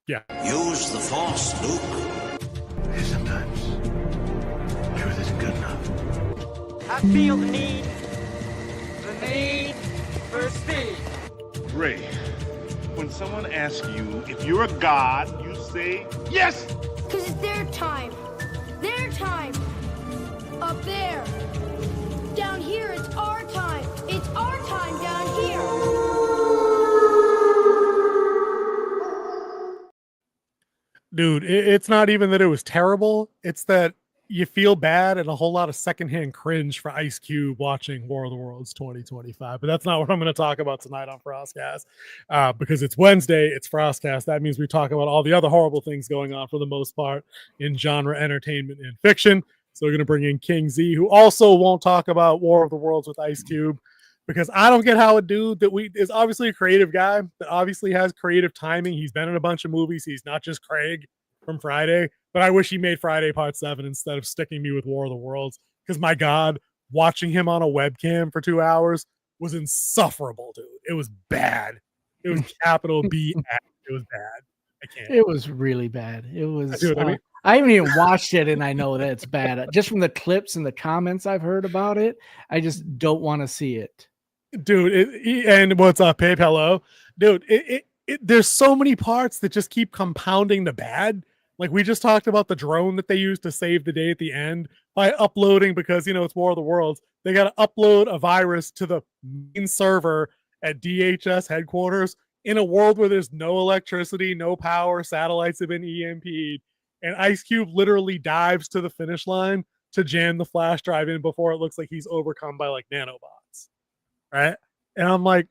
Yeah. Use the Force, Luke. Sometimes truth isn't good enough. I feel the need for speed. Ray, when someone asks you if you're a god, you say yes! Because it's their time. Their time. Up there. Down here, it's our time. It's our time down here. Dude, it's not even that it was terrible. It's that you feel bad and a whole lot of secondhand cringe for Ice Cube watching War of the Worlds 2025. But that's not what I'm going to talk about tonight on FrostCast. Because it's Wednesday, it's FrostCast. That means we talk about all the other horrible things going on for the most part in genre, entertainment, and fiction. So we're going to bring in King Z, who also won't talk about War of the Worlds with Ice Cube. Because I don't get how a dude that is obviously a creative guy that obviously has creative timing. He's been in a bunch of movies. He's not just Craig from Friday, but I wish he made Friday Part 7 instead of sticking me with War of the Worlds. Because my God, watching him on a webcam for 2 hours was insufferable, dude. It was bad. It was capital B. It was bad. I can't. It was really bad. It was. Dude, I mean, I haven't even watched it, and I know that it's bad. Just from the clips and the comments I've heard about it, I just don't want to see it. Dude, and what's up, Pape? Hello, dude. There's so many parts that just keep compounding the bad. Like we just talked about the drone that they used to save the day at the end by uploading, because it's War of the Worlds. They got to upload a virus to the main server at DHS headquarters in a world where there's no electricity, no power, satellites have been EMP'd, and Ice Cube literally dives to the finish line to jam the flash drive in before it looks like he's overcome by like nanobots. Right? And I'm like,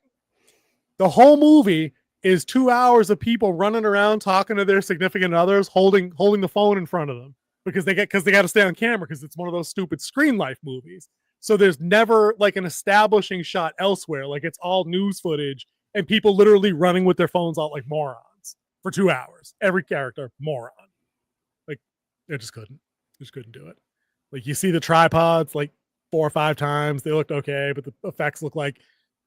the whole movie is 2 hours of people running around talking to their significant others, holding the phone in front of them because they got to stay on camera because it's one of those stupid screen life movies. So there's never like an establishing shot elsewhere. Like it's all news footage and people literally running with their phones out like morons for 2 hours. Every character, moron. Like they just couldn't do it. Like you see the tripods like 4 or 5 times. They looked okay, but the effects look like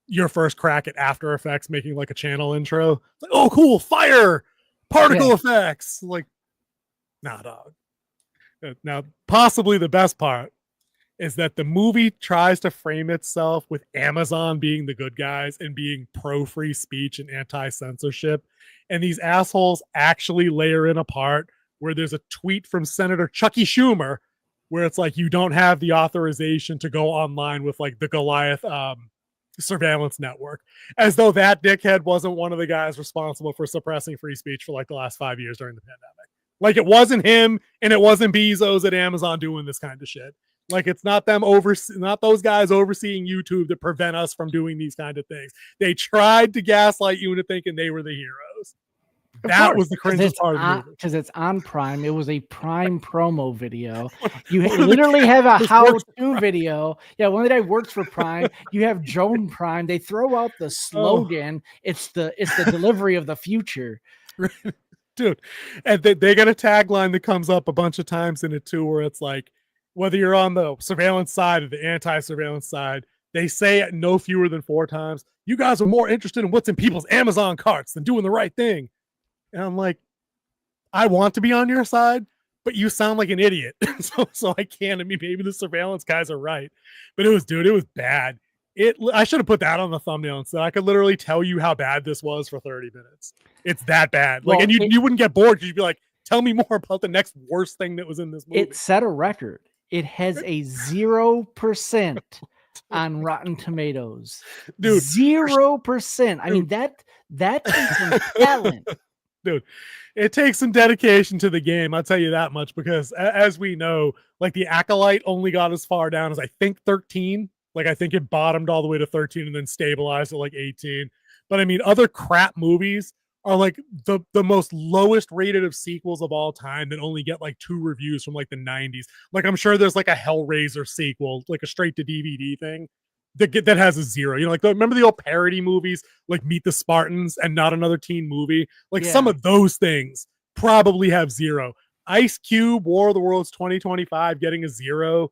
your first crack at After Effects making like a channel intro. It's like, oh, cool, fire, particle effects. Like, nah, dog. Now, possibly the best part is that the movie tries to frame itself with Amazon being the good guys and being pro-free speech and anti-censorship. And these assholes actually layer in a part where there's a tweet from Senator Chucky Schumer where it's like, you don't have the authorization to go online with like the Goliath surveillance network, as though that dickhead wasn't one of the guys responsible for suppressing free speech for like the last 5 years during the pandemic. Like it wasn't him and it wasn't Bezos at Amazon doing this kind of shit. Like it's not them not those guys overseeing YouTube that prevent us from doing these kind of things. They tried to gaslight you into thinking they were the heroes. That was the cringiest part of the movie. Because it's on Prime. It was a Prime promo video. You literally have a how-to video. Yeah, one that works for Prime. You have Joan Prime. They throw out the slogan. It's the delivery of the future. Dude, and they got a tagline that comes up a bunch of times in it too, where it's like, whether you're on the surveillance side or the anti-surveillance side, they say it no fewer than 4 times, you guys are more interested in what's in people's Amazon carts than doing the right thing. And I'm like, I want to be on your side, but you sound like an idiot. so I can't. I mean, maybe the surveillance guys are right, but it was bad. I should have put that on the thumbnail and said I could literally tell you how bad this was for 30 minutes. It's that bad. Like, and you wouldn't get bored because you'd be like, tell me more about the next worst thing that was in this movie. It set a record. It has a 0% on Rotten Tomatoes. Dude, 0%. I mean, that takes some talent. Dude, it takes some dedication to the game. I'll tell you that much, because as we know, like the Acolyte only got as far down as I think 13. Like I think it bottomed all the way to 13 and then stabilized at like 18. But I mean, other crap movies are like the most lowest rated of sequels of all time that only get like 2 reviews from like the 90s. Like I'm sure there's like a Hellraiser sequel, like a straight to DVD thing that has a 0. You know, like remember the old parody movies like Meet the Spartans and Not Another Teen Movie? Like some of those things probably have 0. Ice Cube, War of the Worlds 2025 getting a 0.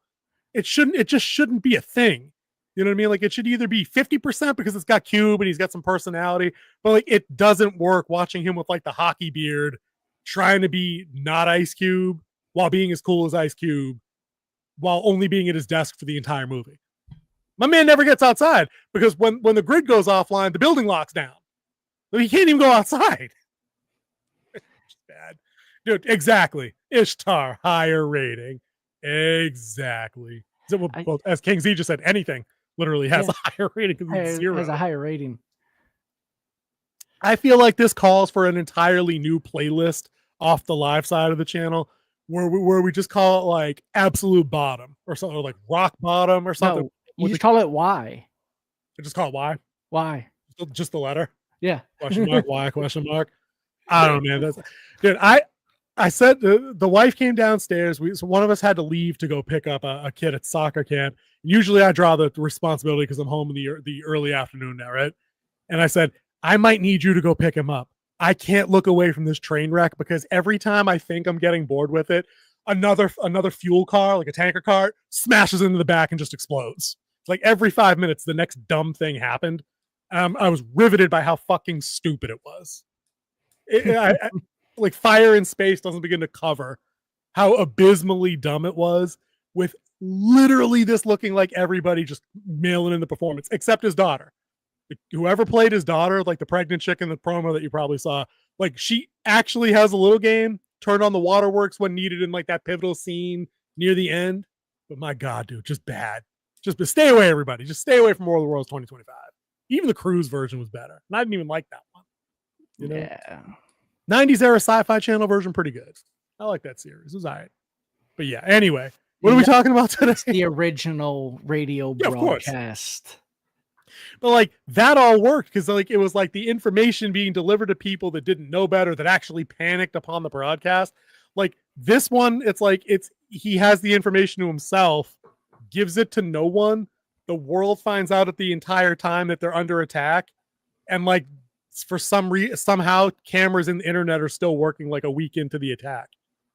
It just shouldn't be a thing. You know what I mean? Like it should either be 50% because it's got Cube and he's got some personality, but like it doesn't work watching him with like the hockey beard trying to be not Ice Cube while being as cool as Ice Cube while only being at his desk for the entire movie. My man never gets outside because when the grid goes offline, the building locks down. So he can't even go outside. It's bad. Dude, exactly. Ishtar, higher rating. Exactly. Well, as King Z just said, anything literally has a higher rating because it's 0. Has a higher rating. I feel like this calls for an entirely new playlist off the live side of the channel where we just call it like absolute bottom or something, or like rock bottom or something. No, you just call it why. I just call it why. Why? Just the letter. Yeah. Question mark. Why? Question mark. I don't know, man. Dude. I said the wife came downstairs. So one of us had to leave to go pick up a kid at soccer camp. Usually I draw the responsibility because I'm home in the early afternoon now, right? And I said, I might need you to go pick him up. I can't look away from this train wreck because every time I think I'm getting bored with it, another fuel car, like a tanker car, smashes into the back and just explodes. It's like every 5 minutes, the next dumb thing happened. I was riveted by how fucking stupid it was. Like Fire in Space doesn't begin to cover how abysmally dumb it was, with literally this looking like everybody just mailing in the performance, except his daughter. Whoever played his daughter, like the pregnant chick in the promo that you probably saw, like she actually has a little game, turned on the waterworks when needed in like that pivotal scene near the end. But my God, dude, just bad. But stay away, everybody. Just stay away from War of the Worlds 2025. Even the Cruise version was better. And I didn't even like that one. You know? Yeah. 90s era Sci-Fi Channel version, pretty good. I like that series. It was all right. But yeah, anyway, what are we talking about today? The original radio broadcast. But like that all worked because like it was like the information being delivered to people that didn't know better, that actually panicked upon the broadcast. Like this one, it's like he has the information to himself, gives it to no one. The world finds out at the entire time that they're under attack, and like for somehow cameras in the internet are still working like a week into the attack.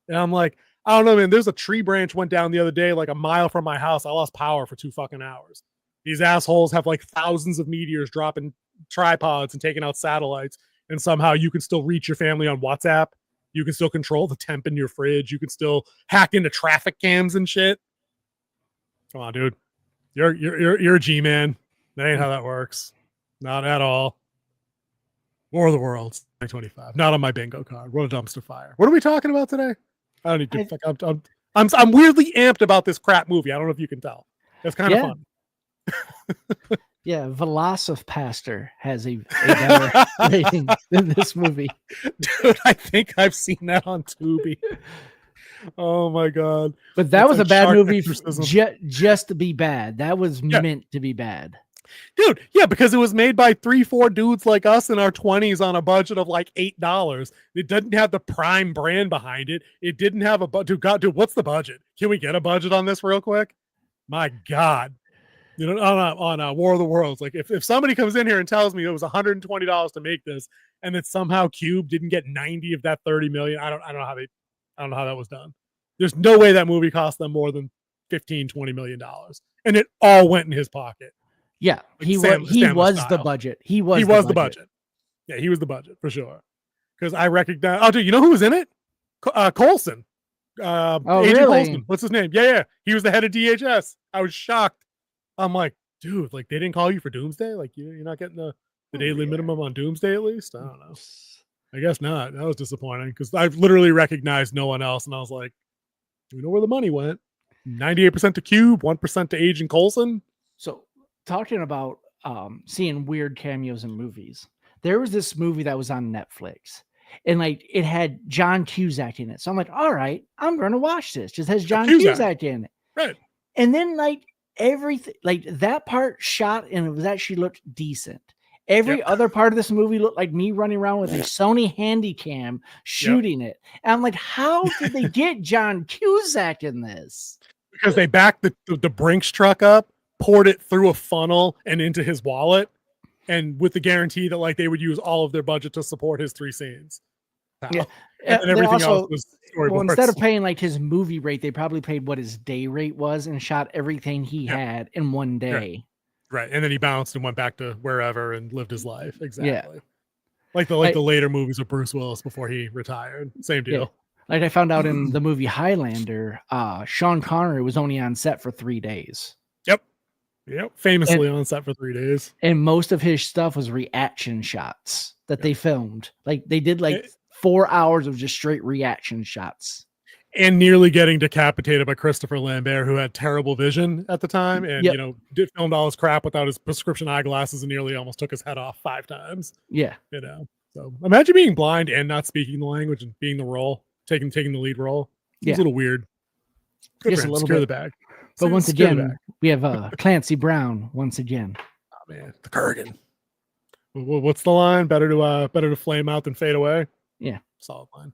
And I'm like, I don't know, man. There's a tree branch went down the other day, like a mile from my house. I lost power for 2 fucking hours. These assholes have like thousands of meteors dropping tripods and taking out satellites. And somehow you can still reach your family on WhatsApp. You can still control the temp in your fridge. You can still hack into traffic cams and shit. Come on, dude. You're a G-man. That ain't how that works. Not at all. War of the Worlds 2025. Not on my bingo card. What a dumpster fire. What are we talking about today? I don't need to. I'm weirdly amped about this crap movie. I don't know if you can tell. It's kind of fun. Yeah, Velocipaster has a better rating than this movie. Dude, I think I've seen that on Tubi. Oh my God. But that was a bad movie just to be bad. That was meant to be bad. Dude, yeah, because it was made by 3-4 dudes like us in our 20s on a budget of like $8. It didn't have the Prime brand behind it. It didn't have a budget. Dude, what's the budget? Can we get a budget on this real quick? My God. You know, on War of the Worlds, like if somebody comes in here and tells me it was $120 to make this, and that somehow Cube didn't get 90 of that 30 million, I don't know how that was done. There's no way that movie cost them more than $15-20 million, and it all went in his pocket. Yeah, like he was the budget. He was the budget. Yeah, he was the budget for sure. Because I recognize. Oh, dude, you know who was in it? Coulson. Agent really? Coulson. What's his name? Yeah. He was the head of DHS. I was shocked. I'm like, dude, like they didn't call you for Doomsday? Like you're not getting the daily minimum on Doomsday at least? I don't know. I guess not. That was disappointing because I've literally recognized no one else, and I was like, we know where the money went. 98% to Cube, 1% to Agent Coulson. So talking about seeing weird cameos in movies, there was this movie that was on Netflix, and like it had John Cusack in it. So I'm like, all right, I'm going to watch this. Just has John Cusack in it. Right. And then like everything, like that part shot and it was actually looked decent. Every other part of this movie looked like me running around with a Sony Handycam shooting it. And I'm like, how did they get John Cusack in this? Because they backed the Brinks truck up, poured it through a funnel and into his wallet, and with the guarantee that like they would use all of their budget to support his 3 scenes. Yeah. And everything else was storyboards. Well, instead of paying like his movie rate, they probably paid what his day rate was and shot everything he had in one day. Right. And then he bounced and went back to wherever and lived his life. Exactly. Like the Like- the later movies of Bruce Willis before he retired. Same deal. Yeah. Like I found out in the movie Highlander, Sean Connery was only on set for 3 days. Yep. Famously on set for 3 days. And most of his stuff was reaction shots that they filmed. Like they did like 4 hours of just straight reaction shots. And nearly getting decapitated by Christopher Lambert, who had terrible vision at the time, and did filmed all his crap without his prescription eyeglasses, and nearly almost took his head off 5 times. Yeah, So imagine being blind and not speaking the language and being the role, taking the lead role. It's a little weird. Good just for him. a little Secure bit. the bag. But once Secure the again, bag. we have Clancy Brown once again. Oh man, the Kurgan. What's the line? Better to flame out than fade away. Yeah, solid line.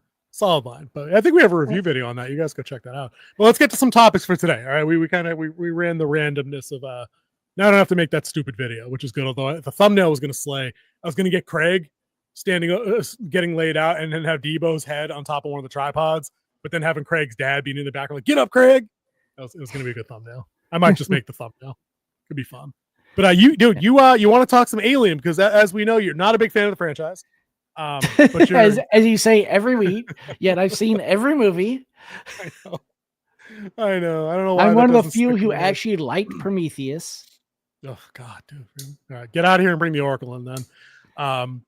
But I think we have a review video on that. You guys go check that out. Well, let's get to some topics for today. All right, we ran the randomness of now I don't have to make that stupid video, which is good. Although the thumbnail was going to slay. I was going to get Craig standing, getting laid out, and then have Debo's head on top of one of the tripods, but then having Craig's dad being in the background, like, "Get up, Craig!" It was going to be a good thumbnail. I might just make the thumbnail. Could be fun. But you want to talk some Alien because as we know, you're not a big fan of the franchise. But as you say every week, yet I've seen every movie. I know. I don't know why. I'm one of the few who actually liked Prometheus. Oh God, dude! All right, get out of here and bring the Oracle in then.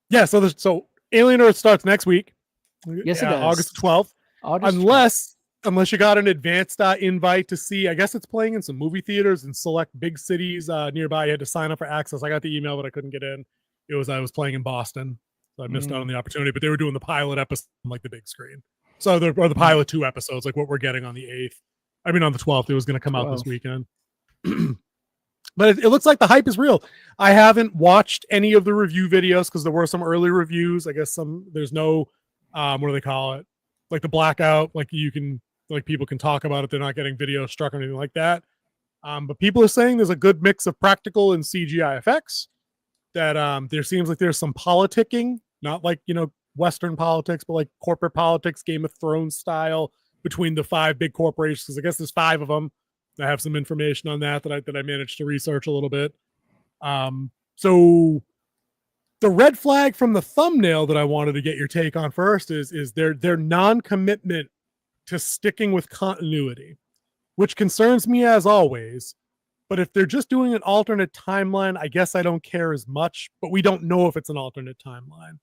Yeah. So Alien Earth starts next week. Yes, it does. August 12th. Unless you got an advanced invite to see. I guess it's playing in some movie theaters in select big cities nearby. You had to sign up for access. I got the email, but I couldn't get in. I was playing in Boston, so I missed out on the opportunity. But they were doing the pilot episode on like the big screen. So the pilot 2 episodes, like what we're getting on the 8th. I mean, on the 12th, it was going to come out this weekend. But it looks like the hype is real. I haven't watched any of the review videos because there were some early reviews. I guess there's no, what do they call it? Like the blackout, like people can talk about it. They're not getting video struck or anything like that. But people are saying there's a good mix of practical and CGI effects. That there seems like there's some politicking, not like, Western politics, but like corporate politics, Game of Thrones style between the 5 big corporations. Because I guess there's 5 of them. I have some information on that I managed to research a little bit. So the red flag from the thumbnail that I wanted to get your take on first is their non-commitment to sticking with continuity, which concerns me as always. But if they're just doing an alternate timeline, I guess I don't care as much, but we don't know if it's an alternate timeline.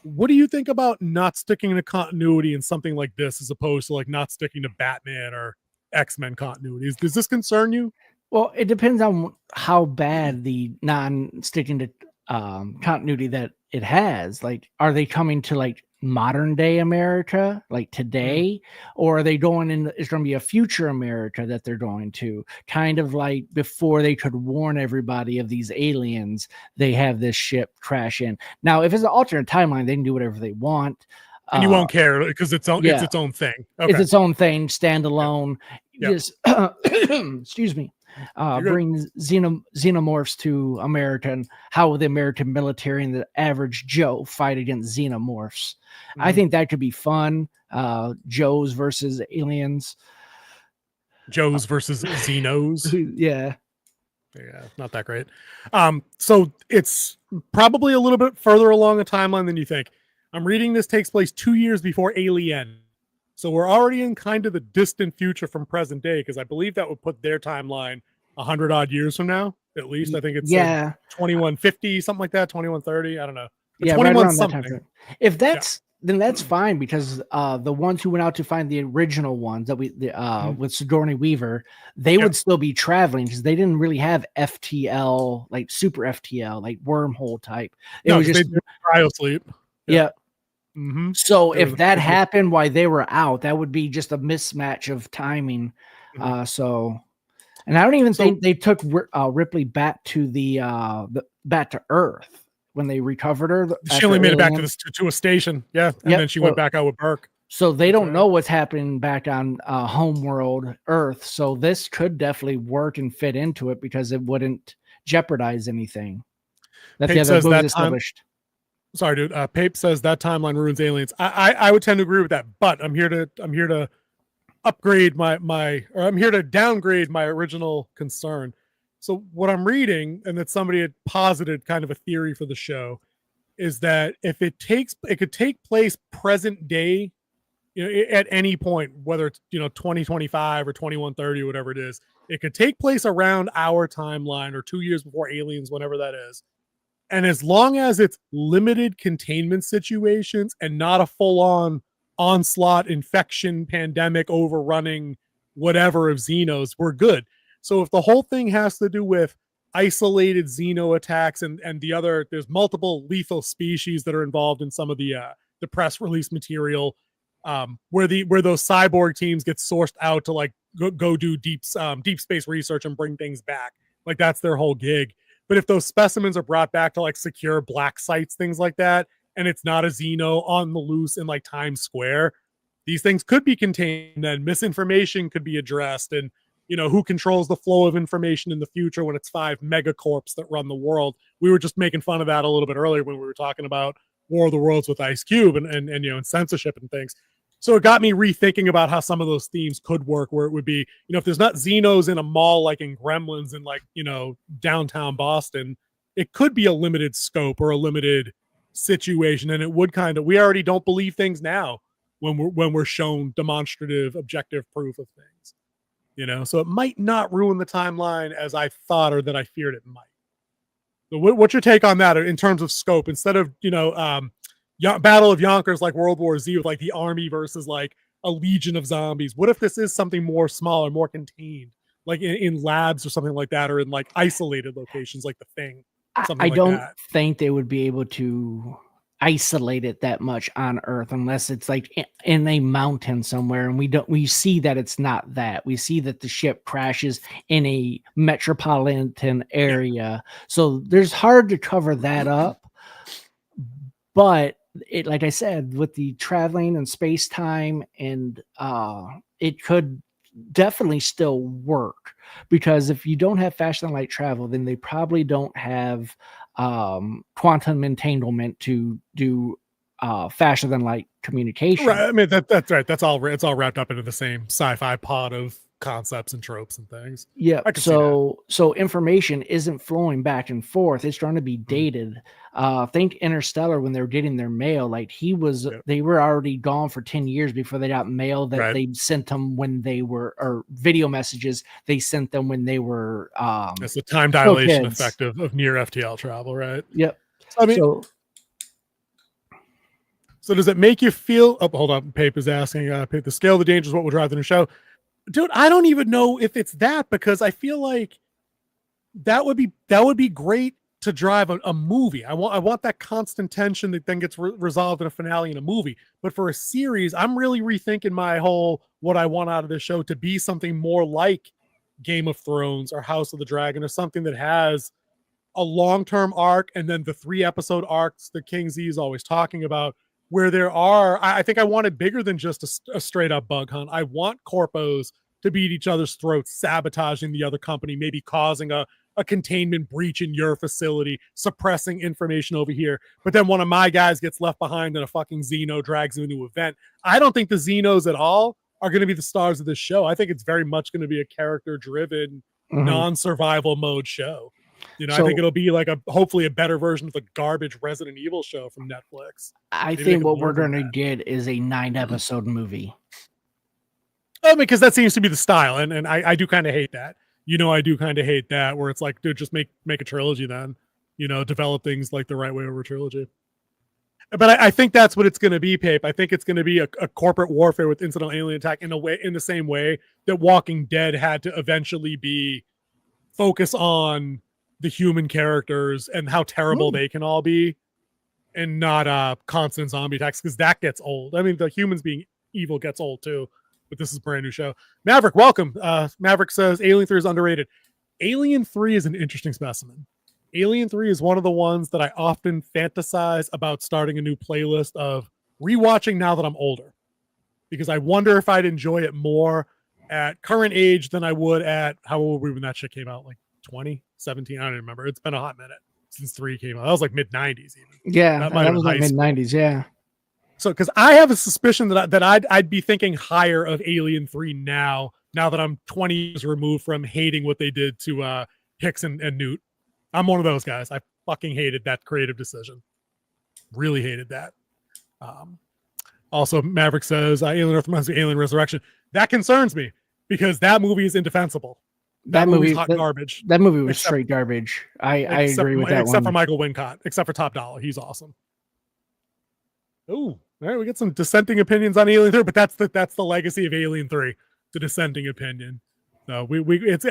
What do you think about not sticking to continuity in something like this, as opposed to like not sticking to Batman or X-Men continuities? Does this concern you? Well, it depends on how bad the non-sticking to continuity that it has. Like, are they coming to like modern day America, like today, or are they going in? It's going to be a future America that they're going to, kind of like before they could warn everybody of these aliens. They have this ship crash in. Now, if it's an alternate timeline, they can do whatever they want. And you won't care because it's its own thing. Okay. It's its own thing, standalone. Yep. Just excuse me. Bring xenomorphs to America and how the American military and the average Joe fight against xenomorphs. I think that could be fun. Joes versus aliens. Joes versus Xenos. Yeah. Yeah, not that great. So it's probably a little bit further along a timeline than you think. I'm reading this takes place 2 years before Alien. So we're already in kind of the distant future from present day, because I believe that would put their timeline 100 odd years from now, at least. I think it's like 2150, something like that, 2130. I don't know. Yeah, 21 right something. that time. If that's then that's fine, because the ones who went out to find the original ones that with Sigourney Weaver, they would still be traveling because they didn't really have FTL, like super FTL, like wormhole type. It was just cryo sleep. Yeah. Mm-hmm. So if that happened while they were out, that would be just a mismatch of timing. And I don't even think they took Ripley back to back to Earth when they recovered her. She only made it back to a station, and then she went back out with Burke. So they don't know what's happening back on homeworld Earth. So this could definitely work and fit into it because it wouldn't jeopardize anything that the other movie established. Sorry, dude. Pape says that timeline ruins aliens. I would tend to agree with that, but I'm here to upgrade I'm here to downgrade my original concern. So what I'm reading, and that somebody had posited kind of a theory for the show, is that if it could take place present day, at any point, whether it's 2025 or 2130, whatever it is, it could take place around our timeline or 2 years before Aliens, whenever that is. And as long as it's limited containment situations and not a full-on onslaught, infection, pandemic, overrunning, whatever of Xenos, we're good. So if the whole thing has to do with isolated Xeno attacks and the other, there's multiple lethal species that are involved in some of the press release material, where those cyborg teams get sourced out to like go do deep space research and bring things back. Like that's their whole gig. But if those specimens are brought back to like secure black sites, things like that, and it's not a Xeno on the loose in like Times Square, these things could be contained, and misinformation could be addressed. And who controls the flow of information in the future when it's 5 megacorps that run the world. We were just making fun of that a little bit earlier when we were talking about War of the Worlds with Ice Cube and censorship and things. So it got me rethinking about how some of those themes could work, where it would be, if there's not Xenos in a mall like in Gremlins in like, downtown Boston, it could be a limited scope or a limited situation. And it would we already don't believe things now when we're shown demonstrative, objective proof of things. So it might not ruin the timeline as I thought or that I feared it might. So what's your take on that in terms of scope? Instead of, Battle of Yonkers like World War Z with like the army versus like a legion of zombies, what if this is something more smaller, more contained, like in labs or something like that, or in like isolated locations like The Thing? I don't think they would be able to isolate it that much on Earth unless it's like in a mountain somewhere, and we see that it's not that. We see that the ship crashes in a metropolitan area, so there's hard to cover that up. But it, like I said, with the traveling and space time, and it could definitely still work, because if you don't have faster than light travel, then they probably don't have quantum entanglement to do faster than light communication. Right. I mean, that's right. It's all wrapped up into the same sci-fi pod of concepts and tropes and things. Yeah. So information isn't flowing back and forth. It's trying to be dated. Think Interstellar, when they were getting their mail, like they were already gone for 10 years before they got mail that they sent them when they were, or video messages they sent them when they were. It's the time dilation effect of near FTL travel, right? Yep. I mean, so does it make you feel? Oh, hold on. Pape is asking. The scale of the danger is what will drive the new show. Dude, I don't even know if it's that, because I feel like that would be great to drive a movie. I want that constant tension that then gets resolved in a finale in a movie. But for a series, I'm really rethinking my whole what I want out of this show to be something more like Game of Thrones or House of the Dragon, or something that has a long-term arc, and then the 3-episode arcs that King Z is always talking about, where there are, I think I want it bigger than just a straight up bug hunt. I want corpos to beat each other's throats, sabotaging the other company, maybe causing a containment breach in your facility, suppressing information over here. But then one of my guys gets left behind and a fucking Xeno drags him into an event. I don't think the Xenos at all are going to be the stars of this show. I think it's very much going to be a character driven, non-survival mode show. I think it'll be like hopefully a better version of the garbage Resident Evil show from Netflix. I think what we're going to get is a 9-episode movie. I mean, because that seems to be the style, and I do kind of hate that. I do kind of hate that, where it's like, dude, just make a trilogy then. Develop things like the right way over a trilogy. But I think that's what it's going to be, Pape. I think it's going to be a corporate warfare with incidental alien attack in the same way that Walking Dead had to eventually be focus on the human characters and how terrible they can all be, and not constant zombie attacks, because that gets old. I mean, the humans being evil gets old too, but this is a brand new show. Maverick, welcome. Maverick says Alien 3 is underrated. Alien 3 is an interesting specimen. Alien 3 is one of the ones that I often fantasize about starting a new playlist of rewatching now that I'm older, because I wonder if I'd enjoy it more at current age than I would at, how old were we when that shit came out? Like 20, 17? I don't remember. It's been a hot minute since 3 came out. That was like mid-90s even. Yeah, that was like mid-90s, yeah. So, because I have a suspicion that I'd be thinking higher of Alien 3 now that I'm 20 years removed from hating what they did to Hicks and Newt. I'm one of those guys. I fucking hated that creative decision. Really hated that. Also, Maverick says Alien Earth reminds me of Alien Resurrection. That concerns me because that movie is indefensible. That movie's hot garbage. That movie was straight garbage. I agree with that except one. for Michael Wincott, except for Top Dollar. He's awesome. Oh, all right. We get some dissenting opinions on Alien 3, but that's the legacy of Alien 3, the dissenting opinion. So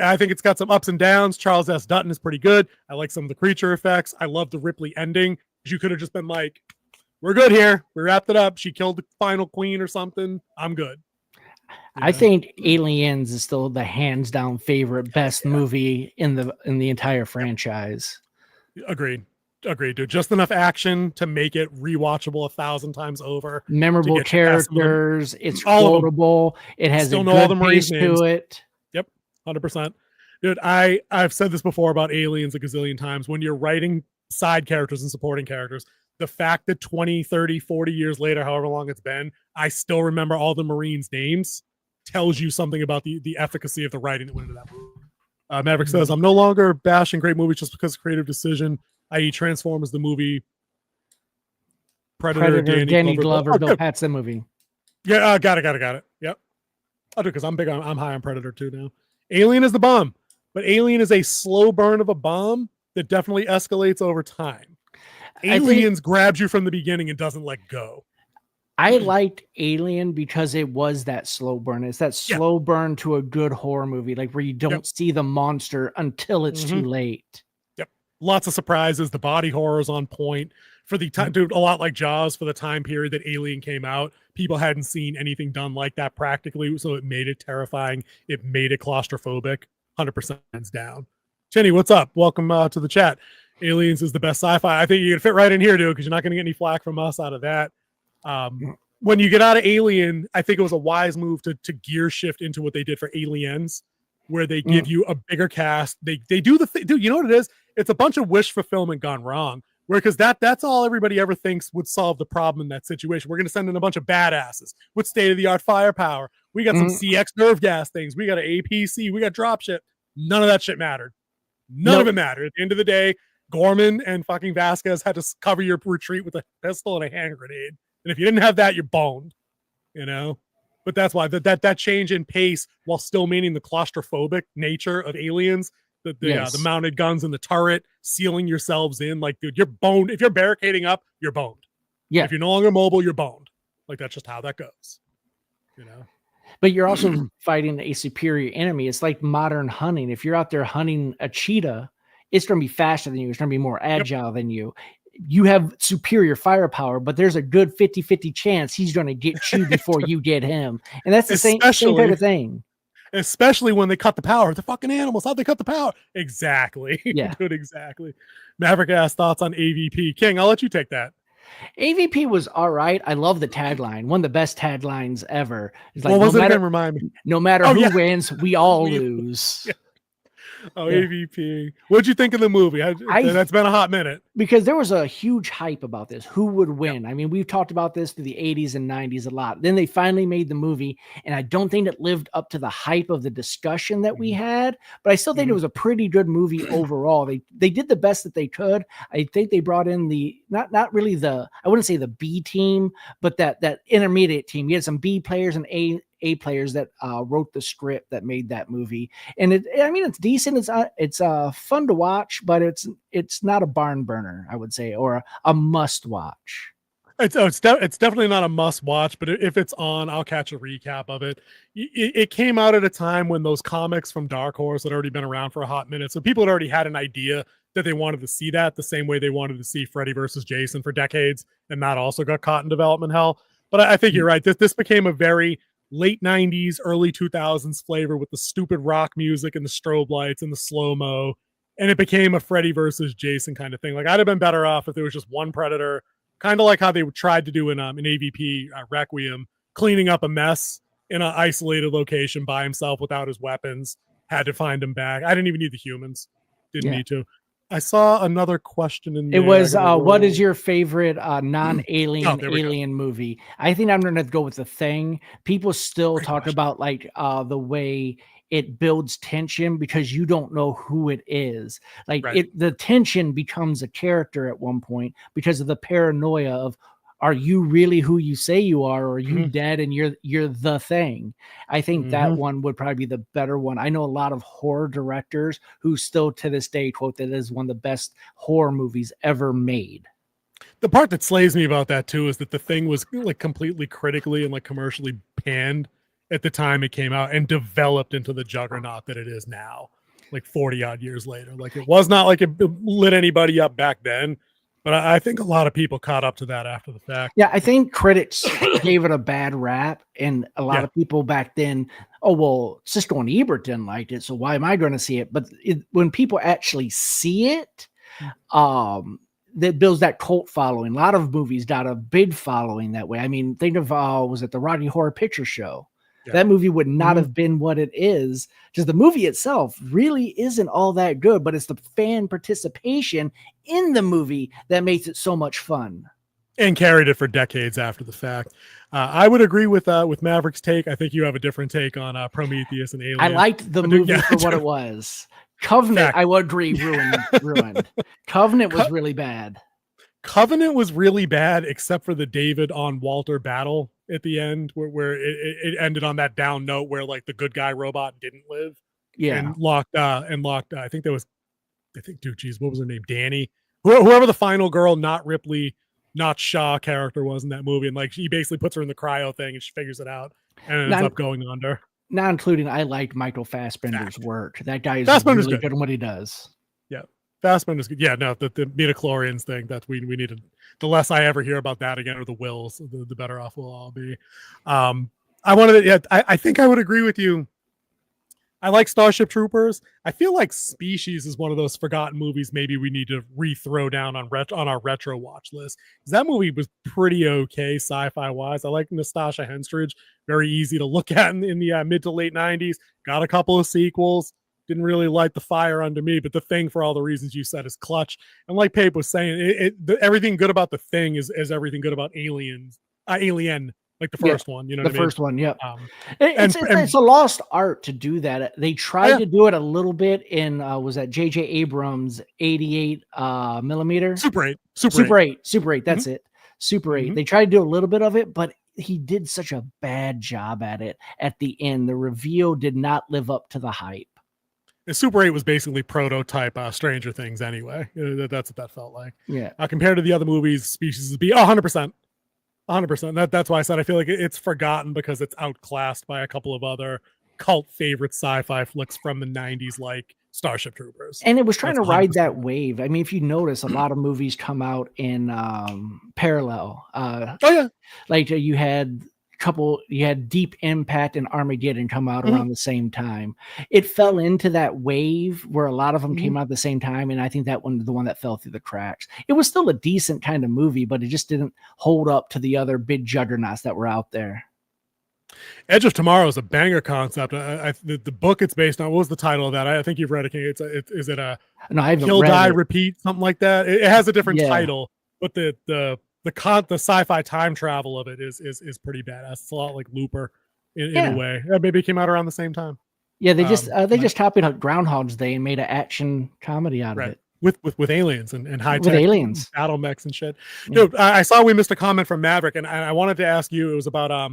I think it's got some ups and downs. Charles S. Dutton is pretty good. I like some of the creature effects. I love the Ripley ending because you could have just been like, we're good here. We wrapped it up. She killed the final queen or something. I'm good. I think Aliens is still the hands down favorite best movie in the entire franchise. Agreed, dude. Just enough action to make it rewatchable 1,000 times over. Memorable characters. It's quotable. It has a good pace to it. Yep, 100%. Dude, I've said this before about Aliens a gazillion times. When you're writing side characters and supporting characters, the fact that 20, 30, 40 years later, however long it's been, I still remember all the Marines' names tells you something about the efficacy of the writing that went into that movie. Maverick says, I'm no longer bashing great movies just because of creative decision, i.e. Transformers, the movie, Predator Danny Glover, Bill Paxton movie. Yeah, got it. Yep. I'll do because I'm high on Predator too now. Alien is the bomb, but Alien is a slow burn of a bomb that definitely escalates over time. Aliens grabs you from the beginning and doesn't let go. I liked Alien because it was that slow burn. It's that slow burn to a good horror movie, like where you don't see the monster until it's too late. Yep. Lots of surprises. The body horror is on point for the time, dude. A lot like Jaws for the time period that Alien came out. People hadn't seen anything done like that practically, so it made it terrifying. It made it claustrophobic. 100% hands down. Jenny, what's up? Welcome to the chat. Aliens is the best sci-fi. I think you can fit right in here, dude, because you're not going to get any flack from us out of that. When you get out of Alien, I think it was a wise move to gear shift into what they did for Aliens, where they give you a bigger cast. They do the thing, dude. You know what it is? It's a bunch of wish fulfillment gone wrong. Where because that's all everybody ever thinks would solve the problem in that situation. We're going to send in a bunch of badasses with state-of-the-art firepower. We got some CX nerve gas things. We got an APC. We got dropship. None of that shit mattered. None of it mattered. At the end of the day, Gorman and fucking Vasquez had to cover your retreat with a pistol and a hand grenade. And if you didn't have that, you're boned, you know? But that's why that change in pace while still meaning the claustrophobic nature of Aliens, the mounted guns in the turret, sealing yourselves in, like, dude, you're boned. If you're barricading up, you're boned. Yeah. If you're no longer mobile, you're boned. Like, that's just how that goes, you know? But you're also fighting a superior enemy. It's like modern hunting. If you're out there hunting a cheetah, it's going to be faster than you. It's going to be more agile than you. You have superior firepower, but there's a good 50-50 chance he's going to get you before you get him. And that's the same kind of thing. Especially when they cut the power. The fucking animals, how'd they cut the power? Exactly. Yeah. Dude, exactly. Maverick asked thoughts on AVP. King, I'll let you take that. AVP was all right. I love the tagline. One of the best taglines ever. It's like, what was it again? Remind me. No matter who wins, we all lose. Yeah. AVP. What'd you think of the movie? That's been a hot minute. Because there was a huge hype about this. Who would win? I mean, we've talked about this through the 80s and 90s a lot. Then they finally made the movie, and I don't think it lived up to the hype of the discussion that we had, but I still think it was a pretty good movie overall. They did the best that they could. I think they brought in the not really the, I wouldn't say the B team, but that intermediate team. You had some B players and A players that wrote the script that made that movie, and it's decent. It's fun to watch, but it's not a barn burner, I would say, or a must watch. It's definitely not a must watch, but if it's on, I'll catch a recap of it. It came out at a time when those comics from Dark Horse had already been around for a hot minute, so people had already had an idea that they wanted to see that the same way they wanted to see Freddy versus Jason for decades, and that also got caught in development hell. But I think you're right. This became a very late 90s, early 2000s flavor with the stupid rock music and the strobe lights and the slow-mo. And it became a Freddy versus Jason kind of thing. Like, I'd have been better off if there was just one Predator, kind of like how they tried to do in AVP Requiem, cleaning up a mess in an isolated location by himself without his weapons, had to find him back. I didn't even need the humans. Didn't need to. I saw another question in there. It was, what is your favorite non-alien alien movie? I think I'm going to go with The Thing. People still talk about like the way it builds tension because you don't know who it is. Like Right. the tension becomes a character at one point because of the paranoia of, are you really who you say you are, or are you dead and you're the thing? I think that one would probably be the better one. I know a lot of horror directors who still to this day quote that it is one of the best horror movies ever made. The part that slays me about that too is that the thing was like completely critically and like commercially panned at the time it came out and developed into the juggernaut that it is now, like 40 odd years later. Like it was not like it lit anybody up back then, but I think a lot of people caught up to that after the fact. Yeah, I think critics gave it a bad rap, and a lot of people back then, oh, well, Siskel and Ebert didn't like it, so why am I going to see it? But when people actually see it, that builds that cult following. A lot of movies got a big following that way. I mean, think of, was it the Rocky Horror Picture Show? Yeah. That movie would not have been what it is, because the movie itself really isn't all that good, but it's the fan participation in the movie that makes it so much fun. And carried it for decades after the fact. I would agree with Maverick's take. I think you have a different take on Prometheus and Alien. I liked the movie for what it was. Covenant, I would agree, ruined. Covenant was really bad. Covenant was really bad, except for the David on Walter battle at the end, where it ended on that down note where like the good guy robot didn't live. Yeah, and locked. I think there was, dude, geez, what was her name? Danny, whoever the final girl, not Ripley, not Shaw character was in that movie, and like she basically puts her in the cryo thing and she figures it out and ends up going under. Not including, I liked Michael Fassbender's work. That guy is really good in what he does. Yeah, Fassbender's good. Yeah, no, the midichlorians thing, that we needed. The less I ever hear about that again, or the wills, the better off we'll all be. I think I would agree with you. I like Starship Troopers. I feel like Species is one of those forgotten movies maybe we need to re-throw down on our retro watch list. That movie was pretty okay sci-fi wise. I like Nastasia Henstridge. Very easy to look at in the mid to late 90s. Got a couple of sequels. Didn't really light the fire under me, but The Thing, for all the reasons you said, is clutch. And like Pape was saying, everything good about The Thing is everything good about Alien, like the first one. You know, the first one. Yep. It's a lost art to do that. They tried to do it a little bit in was that J.J. Abrams 88 millimeter Super 8. That's it. Super 8. They tried to do a little bit of it, but he did such a bad job at it. At the end, the reveal did not live up to the hype. Super 8 was basically prototype Stranger Things anyway. That's what that felt like. Yeah. Compared to the other movies, Species would be 100%. 100%. That's why I said I feel like it's forgotten because it's outclassed by a couple of other cult favorite sci-fi flicks from the 90s, like Starship Troopers. And it was trying to ride that wave. I mean, if you notice, a lot of movies come out in parallel. Like you had Deep Impact and Armageddon come out around the same time. It fell into that wave where a lot of them came out at the same time, and I think that one, the one that fell through the cracks. It was still a decent kind of movie, but it just didn't hold up to the other big juggernauts that were out there. Edge of Tomorrow is a banger concept. The book it's based on, what was the title of that? I think you've read it. Is it a No, I haven't Kill, read Die, it. Repeat, something like that? It has a different title, but the sci-fi time travel of it is pretty badass. It's a lot like Looper in a way. Maybe it came out around the same time. Yeah, they just copied out Groundhog's Day and made an action comedy out of it. With aliens and high tech aliens, battle mechs and shit. Dude, I saw we missed a comment from Maverick, and I wanted to ask you. It was about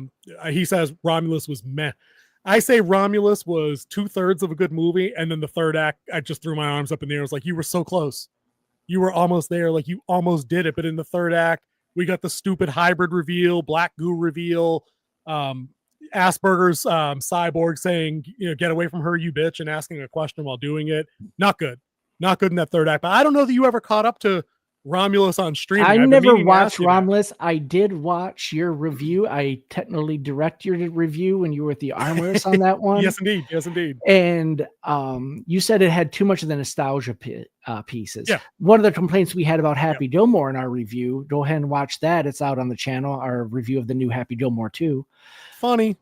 he says Romulus was meh. I say Romulus was 2/3 of a good movie, and then the third act, I just threw my arms up in the air. I was like, you were so close. You were almost there. Like you almost did it. But in the third act, we got the stupid hybrid reveal, black goo reveal, Asperger's cyborg saying, get away from her, you bitch, and asking a question while doing it. Not good. Not good in that third act. But I don't know that you ever caught up to Romulus on streaming. I never watched Romulus. I did watch your review. I technically direct your review when you were at the Armorist on that one. Yes, indeed. Yes, indeed. And you said it had too much of the nostalgia pieces. Yeah. One of the complaints we had about Happy Gilmore in our review, go ahead and watch that. It's out on the channel, our review of the new Happy Gilmore 2. Funny.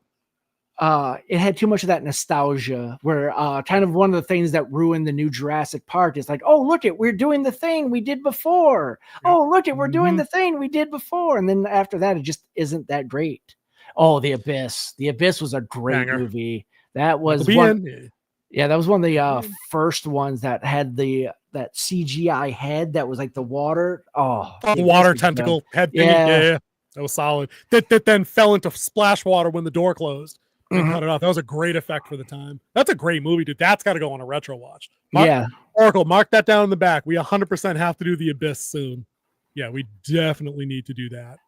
It had too much of that nostalgia where kind of one of the things that ruined the new Jurassic Park is like, oh, look it, we're doing the thing we did before. Oh, look it, we're doing the thing we did before. And then after that, it just isn't that great. Oh, The Abyss. The Abyss was a great movie. That was Michael one. Biehn. Yeah, that was one of the first ones that had that CGI head that was like the water. Oh, The dude, water this was tentacle good. head thingy. Yeah. Yeah. That was solid. That then fell into splash water when the door closed and cut it off. That was a great effect for the time. That's a great movie, dude. That's got to go on a retro watch. Yeah. Oracle, mark that down in the back. We 100% have to do The Abyss soon. Yeah, we definitely need to do that.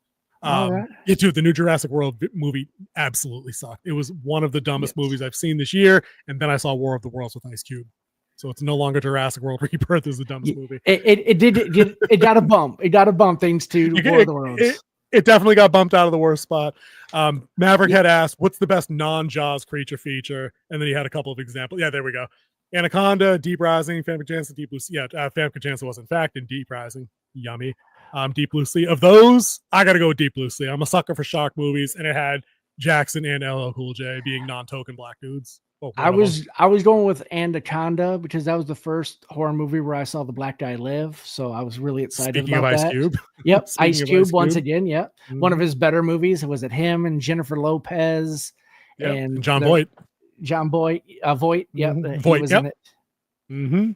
All right. Yeah, dude, the new Jurassic World movie absolutely sucked. It was one of the dumbest movies I've seen this year. And then I saw War of the Worlds with Ice Cube. So it's no longer Jurassic World Rebirth is the dumbest movie. It got a bump. It got a bump thanks to War of the Worlds. It definitely got bumped out of the worst spot. Maverick had asked, what's the best non-Jaws creature feature? And then he had a couple of examples. Yeah, there we go. Anaconda, Deep Rising, Famke Janssen, Deep Blue Sea. Yeah, Famke Janssen was in fact in Deep Rising. Yummy. Deep Blue Sea. Of those, I got to go with Deep Blue Sea. I'm a sucker for shark movies, and it had Jackson and LL Cool J being non-token black dudes. Oh, I was going with Anaconda because that was the first horror movie where I saw the black guy live. So I was really excited Speaking about of Ice that. Cube. Yep, Speaking Ice of Cube Ice once Cube. again. Yep, one of his better movies. Was it him and Jennifer Lopez and John Voight? John Voight. Yep, Voight, he was yep. in it. Mm-hmm.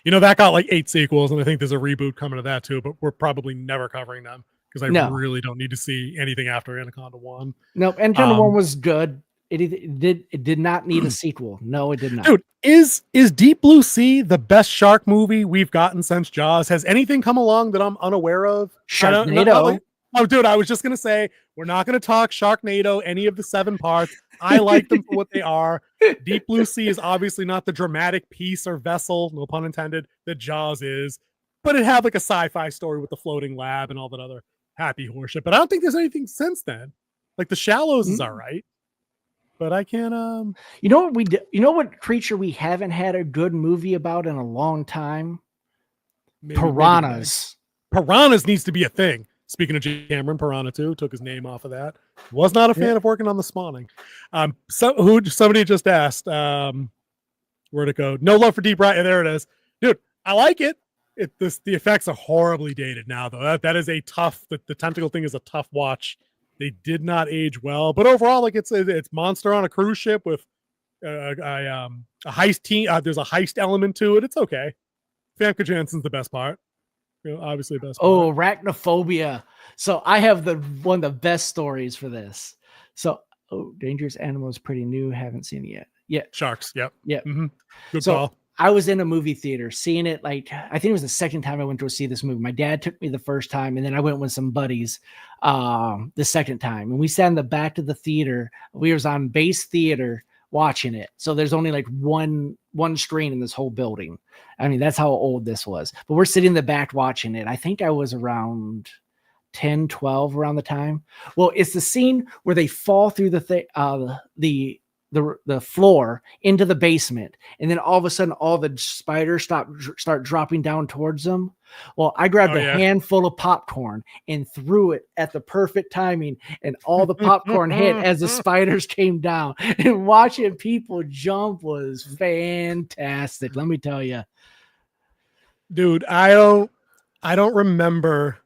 You know, that got like 8 sequels, and I think there's a reboot coming to that too, but we're probably never covering them because I really don't need to see anything after Anaconda 1. Nope, Anaconda 1 was good. It did not need a sequel. No, it did not. Dude, is Deep Blue Sea the best shark movie we've gotten since Jaws? Has anything come along that I'm unaware of? Sharknado. Oh, dude, I was just going to say, we're not going to talk Sharknado, any of the 7 parts. I like them for what they are. Deep Blue Sea is obviously not the dramatic piece or vessel, no pun intended, that Jaws is, but it had like a sci-fi story with the floating lab and all that other happy horseshit. But I don't think there's anything since then. Like The Shallows is all right, but I can't. You know what we did? You know what creature we haven't had a good movie about in a long time? Piranhas. Piranhas needs to be a thing. Speaking of Cameron, Piranha 2 took his name off of that. Was not a fan of working on the spawning. Somebody just asked, where'd it go? No love for Deep Rising. There it is, dude. I like it. The effects are horribly dated now, though. That is a tough. The tentacle thing is a tough watch. They did not age well, but overall, like it's monster on a cruise ship with a heist team. There's a heist element to it. It's okay. Famke Janssen's the best part. You know, obviously the best. Oh, Arachnaphobia. So I have one of the best stories for this. So, Dangerous Animal is pretty new. Haven't seen it yet. Yeah. Sharks. Yep. Yep. Mm-hmm. Good so call. I was in a movie theater seeing it. Like, I think it was the second time I went to go see this movie. My dad took me the first time, and then I went with some buddies the second time. And we sat in the back of the theater. We was on base theater watching it. So there's only like one screen in this whole building. I mean, that's how old this was. But we're sitting in the back watching it. I think I was around 10, 12 around the time. Well, it's the scene where they fall through the floor into the basement, and then all of a sudden all the spiders start dropping down towards them. Well, I grabbed a handful of popcorn and threw it at the perfect timing, and all the popcorn hit as the spiders came down. And watching people jump was fantastic, let me tell you. Dude, I don't remember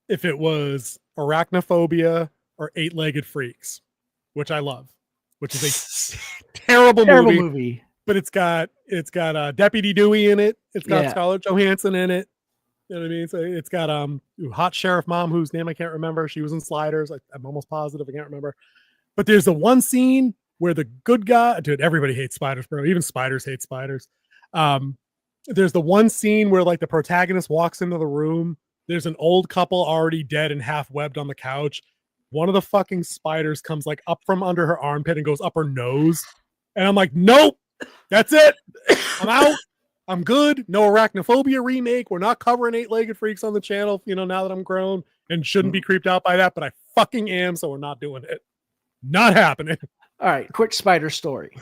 if it was Arachnaphobia or 8-Legged Freaks, which I love, which is a terrible movie. But it's got Deputy Dewey in it. It's got Scarlett Johansson in it. You know what I mean? So it's got hot sheriff mom whose name I can't remember. She was in Sliders. I'm almost positive I can't remember. But there's the one scene where the good guy, dude, everybody hates spiders, bro. Even spiders hate spiders. There's the one scene where like the protagonist walks into the room. There's an old couple already dead and half webbed on the couch. One of the fucking spiders comes like up from under her armpit and goes up her nose. And I'm like, nope, that's it. I'm out. I'm good. No Arachnaphobia remake. We're not covering 8-Legged Freaks on the channel, you know, now that I'm grown and shouldn't be creeped out by that, but I fucking am, so we're not doing it. Not happening. All right, quick spider story.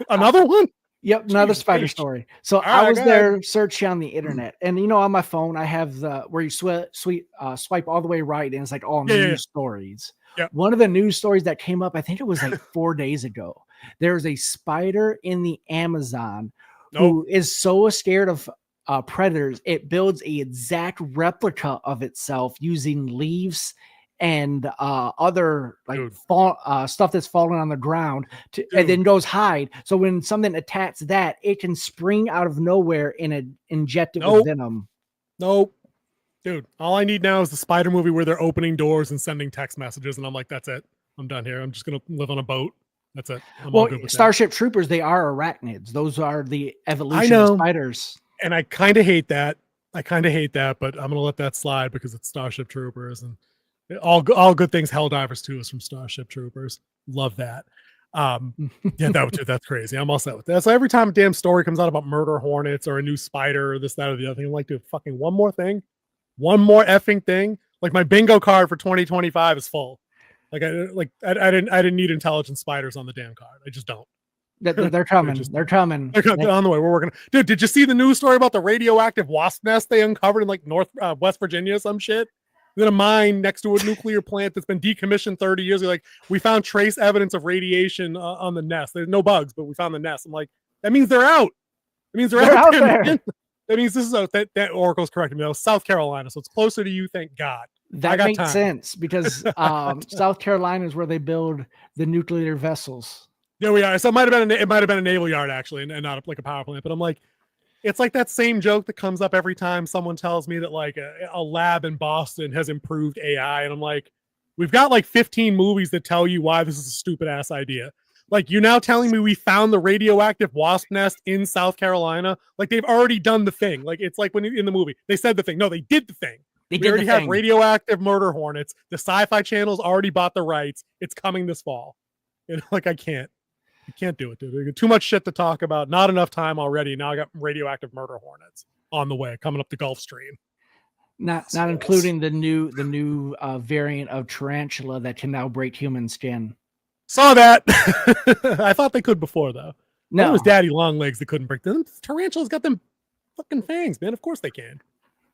Another one? Yep, another spider story. So I was there searching on the internet, and you know, on my phone, I have the where you swipe all the way right, and it's like all news stories. Yep. One of the news stories that came up, I think it was like 4 days ago. There's a spider in the Amazon who is so scared of predators, it builds a exact replica of itself using leaves and other like Dude. stuff that's fallen on the ground, and then goes hide. So when something attacks that, it can spring out of nowhere and inject it with venom. Nope. Dude, all I need now is the Spider movie where they're opening doors and sending text messages, and I'm like, that's it. I'm done here. I'm just gonna live on a boat. That's it. I'm all good with Starship Troopers, they are arachnids. Those are the evolution know. of spiders. And I kind of hate that. But I'm gonna let that slide because it's Starship Troopers, and all good things. Helldivers 2 is from Starship Troopers. Love that. Yeah, that's crazy. I'm all set with that. So every time a damn story comes out about murder hornets or a new spider or this, that, or the other thing, I'm like, dude, fucking one more effing thing. Like my bingo card for 2025 is full. Like I didn't need intelligent spiders on the damn card. I just don't. They're coming. They're coming. They're on the way. We're working. Dude, did you see the news story about the radioactive wasp nest they uncovered in like West Virginia, some shit? Then a mine next to a nuclear plant that's been decommissioned 30 years ago. Like, we found trace evidence of radiation on the nest. There's no bugs, but we found the nest. I'm like, that means they're out. It means they're out there. That means this is that Oracle's correcting me. That was South Carolina, so it's closer to you. Thank God. That makes sense because South Carolina is where they build the nuclear vessels. Yeah, we are. So it might have been a naval yard actually, and not like a power plant. But I'm like, it's like that same joke that comes up every time someone tells me that like a lab in Boston has improved AI, and I'm like, we've got like 15 movies that tell you why this is a stupid ass idea. Like, you're now telling me we found the radioactive wasp nest in South Carolina. Like, they've already done the thing. Like, it's like when in the movie they said the thing. No, they did the thing. We already have radioactive murder hornets. The Sci-Fi Channel's already bought the rights. It's coming this fall. You know, like I can't do it, dude. Too much shit to talk about. Not enough time already. Now I got radioactive murder hornets on the way, coming up the Gulf Stream. Not including the new variant of tarantula that can now break human skin. Saw that. I thought they could before though. No, it was Daddy Longlegs that couldn't break them. Tarantulas got them fucking fangs, man. Of course they can.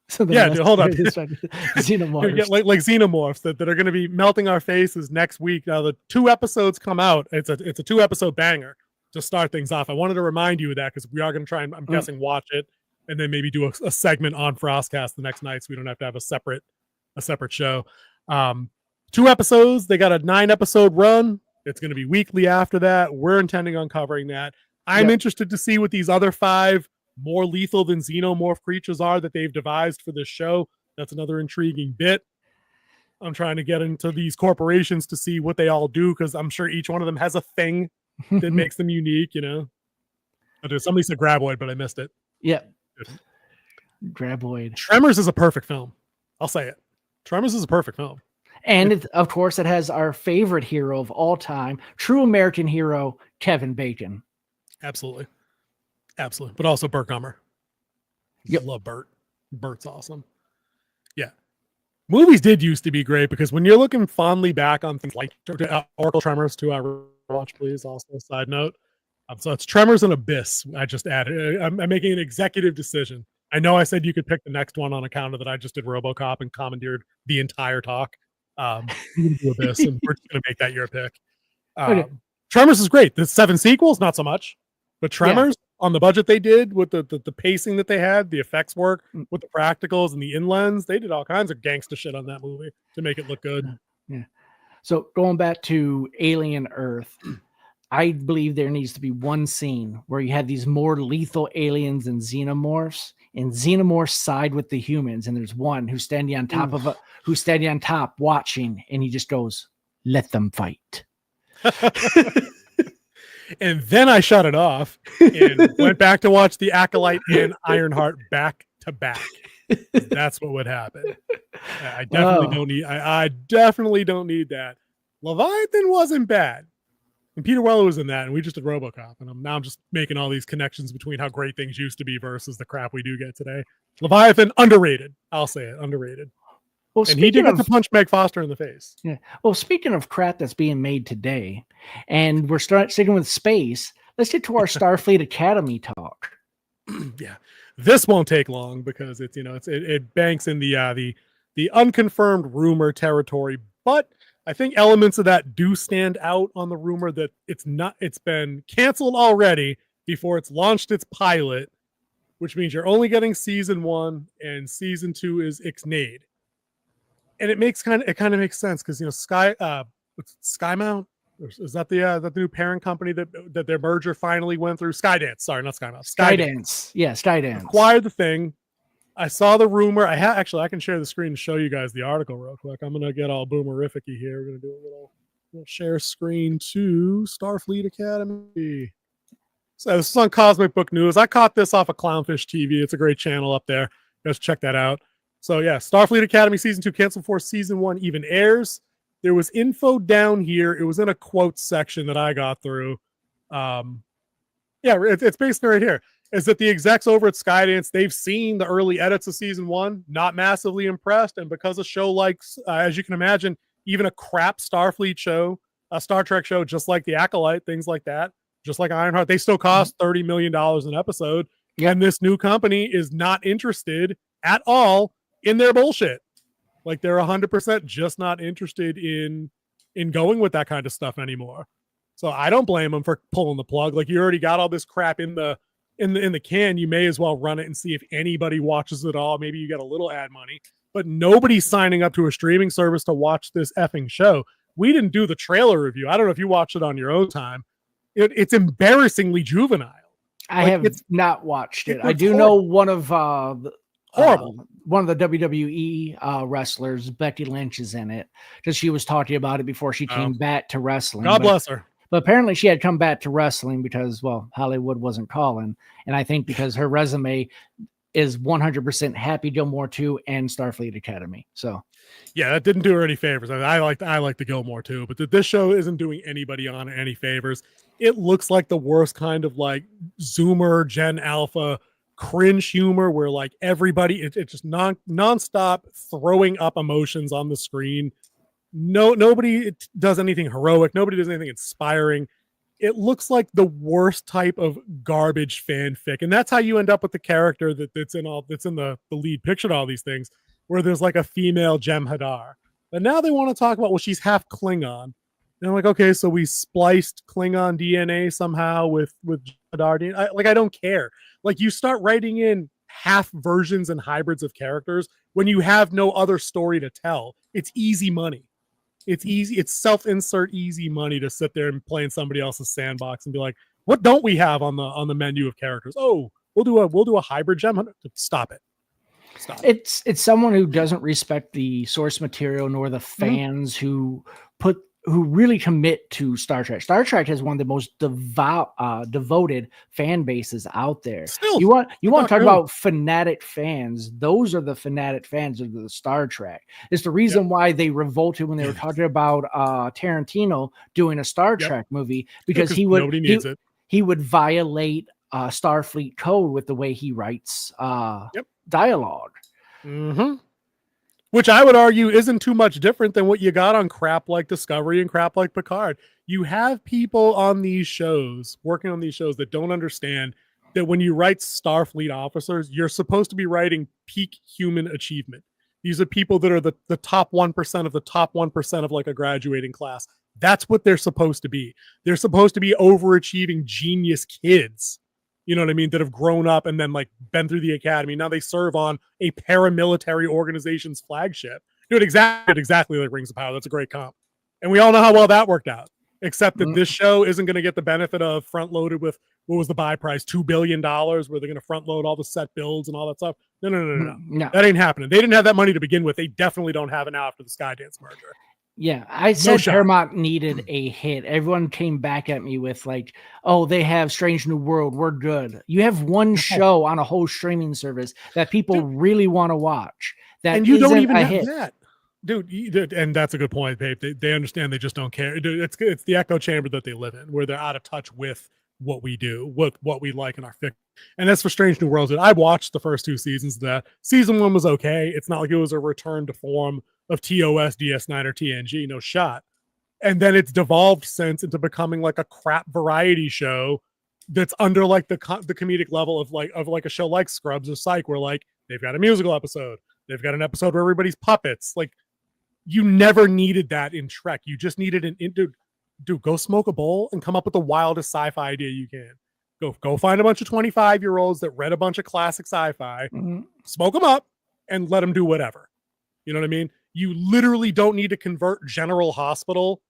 So yeah, dude, hold up. Xenomorphs. like xenomorphs that are going to be melting our faces next week. Now the 2 episodes come out. It's a 2-episode banger to start things off. I wanted to remind you of that because we are going to try and I'm guessing watch it and then maybe do a segment on FrostCast the next night so we don't have to have a separate show. 2 episodes. They got a 9-episode run. It's going to be weekly after that. We're intending on covering that. I'm interested to see what these other 5 more lethal than xenomorph creatures are that they've devised for this show. That's another intriguing bit. I'm trying to get into these corporations to see what they all do because I'm sure each one of them has a thing that makes them unique, you know. Somebody said Graboid, but I missed it. Yeah. Graboid. Tremors is a perfect film. I'll say it. Tremors is a perfect film. And of course, it has our favorite hero of all time, true American hero, Kevin Bacon. Absolutely. But also Burt Gummer. Yep. Love Burt. Burt's awesome. Yeah. Movies did used to be great because when you're looking fondly back on things like Oracle Tremors 2, I watch, please. Also, side note. So it's Tremors and Abyss. I just added. I'm making an executive decision. I know I said you could pick the next one on account of that I just did RoboCop and commandeered the entire talk. You can do Abyss, and we're just going to make that your pick. Okay. Tremors is great. The 7 sequels, not so much. But Tremors, on the budget they did, with the pacing that they had, the effects work, with the practicals and the in-lens, they did all kinds of gangsta shit on that movie to make it look good. Yeah. So going back to Alien Earth, I believe there needs to be one scene where you have these more lethal aliens and xenomorphs side with the humans, and there's one who's standing on top watching, and he just goes, "Let them fight." And then I shut it off and went back to watch The Acolyte and Ironheart back to back. That's what would happen. I definitely don't need that. Leviathan wasn't bad. And Peter Weller was in that, and we just did RoboCop. And I'm just making all these connections between how great things used to be versus the crap we do get today. Leviathan, underrated. I'll say it, underrated. Well, and he did get to punch Meg Foster in the face. Yeah. Well, speaking of crap that's being made today, and we're sticking with space, let's get to our Starfleet Academy talk. Yeah, this won't take long because it banks in the unconfirmed rumor territory, but I think elements of that do stand out on the rumor that it's been canceled already before it's launched its pilot, which means you're only getting season 1 and season 2 is ixnayed. and it kind of makes sense because Skymount, is that the new parent company that their merger finally went through? Skydance, sorry, not Skymount. Skydance, yeah, Skydance acquired the thing. I saw the rumor. I can share the screen and show you guys the article real quick. I'm gonna get all boomerific-y here. We're gonna do a little share screen to Starfleet Academy. So this is on Cosmic Book News. I caught this off of Clownfish TV. It's a great channel up there. Just check that out. So yeah, Starfleet Academy Season 2 canceled before Season 1 even airs. There was info down here. It was in a quote section that I got through. It's basically right here. Is that the execs over at Skydance, they've seen the early edits of Season 1, not massively impressed, and because a show like, as you can imagine, even a crap Starfleet show, a Star Trek show, just like The Acolyte, things like that, just like Ironheart, they still cost $30 million an episode. Yep. And this new company is not interested at all in their bullshit. Like they're 100% just not interested in going with that kind of stuff anymore. So I don't blame them for pulling the plug. Like you already got all this crap in the can. You may as well run it and see if anybody watches it at all. Maybe you get a little ad money, but nobody's signing up to a streaming service to watch this effing show. We didn't do the trailer review. I don't know if you watched it on your own time. It's embarrassingly juvenile. I have not watched it. I do know one of the WWE wrestlers, Becky Lynch, is in it because she was talking about it before she came back to wrestling. God bless her. But apparently she had come back to wrestling because, well, Hollywood wasn't calling. And I think because her resume is 100% Happy Gilmore 2 and Starfleet Academy. So, yeah, that didn't do her any favors. I like the Gilmore too, but this show isn't doing anybody on any favors. It looks like the worst kind of like Zoomer, Gen Alpha cringe humor where like everybody, it's just nonstop throwing up emotions on the screen. Nobody does anything heroic. Nobody does anything inspiring. It looks like the worst type of garbage fanfic, and that's how you end up with the character that's in the lead picture to all these things, where there's like a female Jem'Hadar. But now they want to talk about, well, she's half Klingon, and I'm like, okay, so we spliced Klingon DNA somehow with Jem'Hadar DNA. I don't care. Like you start writing in half versions and hybrids of characters when you have no other story to tell. It's easy money. It's easy. It's self-insert easy money to sit there and play in somebody else's sandbox and be like, what don't we have on the menu of characters? Oh, we'll do a hybrid gem. Stop it. It's someone who doesn't respect the source material nor the fans who really commit to Star Trek. Star Trek has one of the most devoted fan bases out there. Still, you want to talk about fanatic fans? Those are the fanatic fans of the Star Trek. It's the reason why they revolted when they were talking about Tarantino doing a Star Trek movie, because he would violate Starfleet code with the way he writes dialogue. Mm-hmm. Which I would argue isn't too much different than what you got on crap like Discovery and crap like Picard. You have people on these shows, working on these shows, that don't understand that when you write Starfleet officers, you're supposed to be writing peak human achievement. These are people that are the top 1% of the top 1% of like a graduating class. That's what they're supposed to be. They're supposed to be overachieving genius kids. You know what I mean? That have grown up and then like been through the academy. Now they serve on a paramilitary organization's flagship. Do it exactly like Rings of Power. That's a great comp. And we all know how well that worked out. Except that this show isn't going to get the benefit of front loaded with, what was the buy price? $2 billion, where they're going to front load all the set builds and all that stuff. No. That ain't happening. They didn't have that money to begin with. They definitely don't have it now after the Skydance merger. Yeah, I said Paramount needed a hit. Everyone came back at me with like, oh, they have Strange New World. We're good. You have one show on a whole streaming service that people really want to watch. And you don't even have that. Dude, and that's a good point, babe. They understand. They just don't care. Dude, it's the echo chamber that they live in, where they're out of touch with what we do, what we like in our fiction. And as for Strange New Worlds, I watched the first 2 seasons of that. Season 1 was okay. It's not like it was a return to form of TOS, DS9, or TNG. No shot. And then it's devolved since into becoming like a crap variety show that's under like the comedic level of like a show like Scrubs or Psych, where like they've got a musical episode, they've got an episode where everybody's puppets. Like, you never needed that in Trek. You just needed dude, go smoke a bowl and come up with the wildest sci-fi idea you can. Go find a bunch of 25-year-olds that read a bunch of classic sci-fi, smoke them up, and let them do whatever. You know what I mean? You literally don't need to convert General Hospital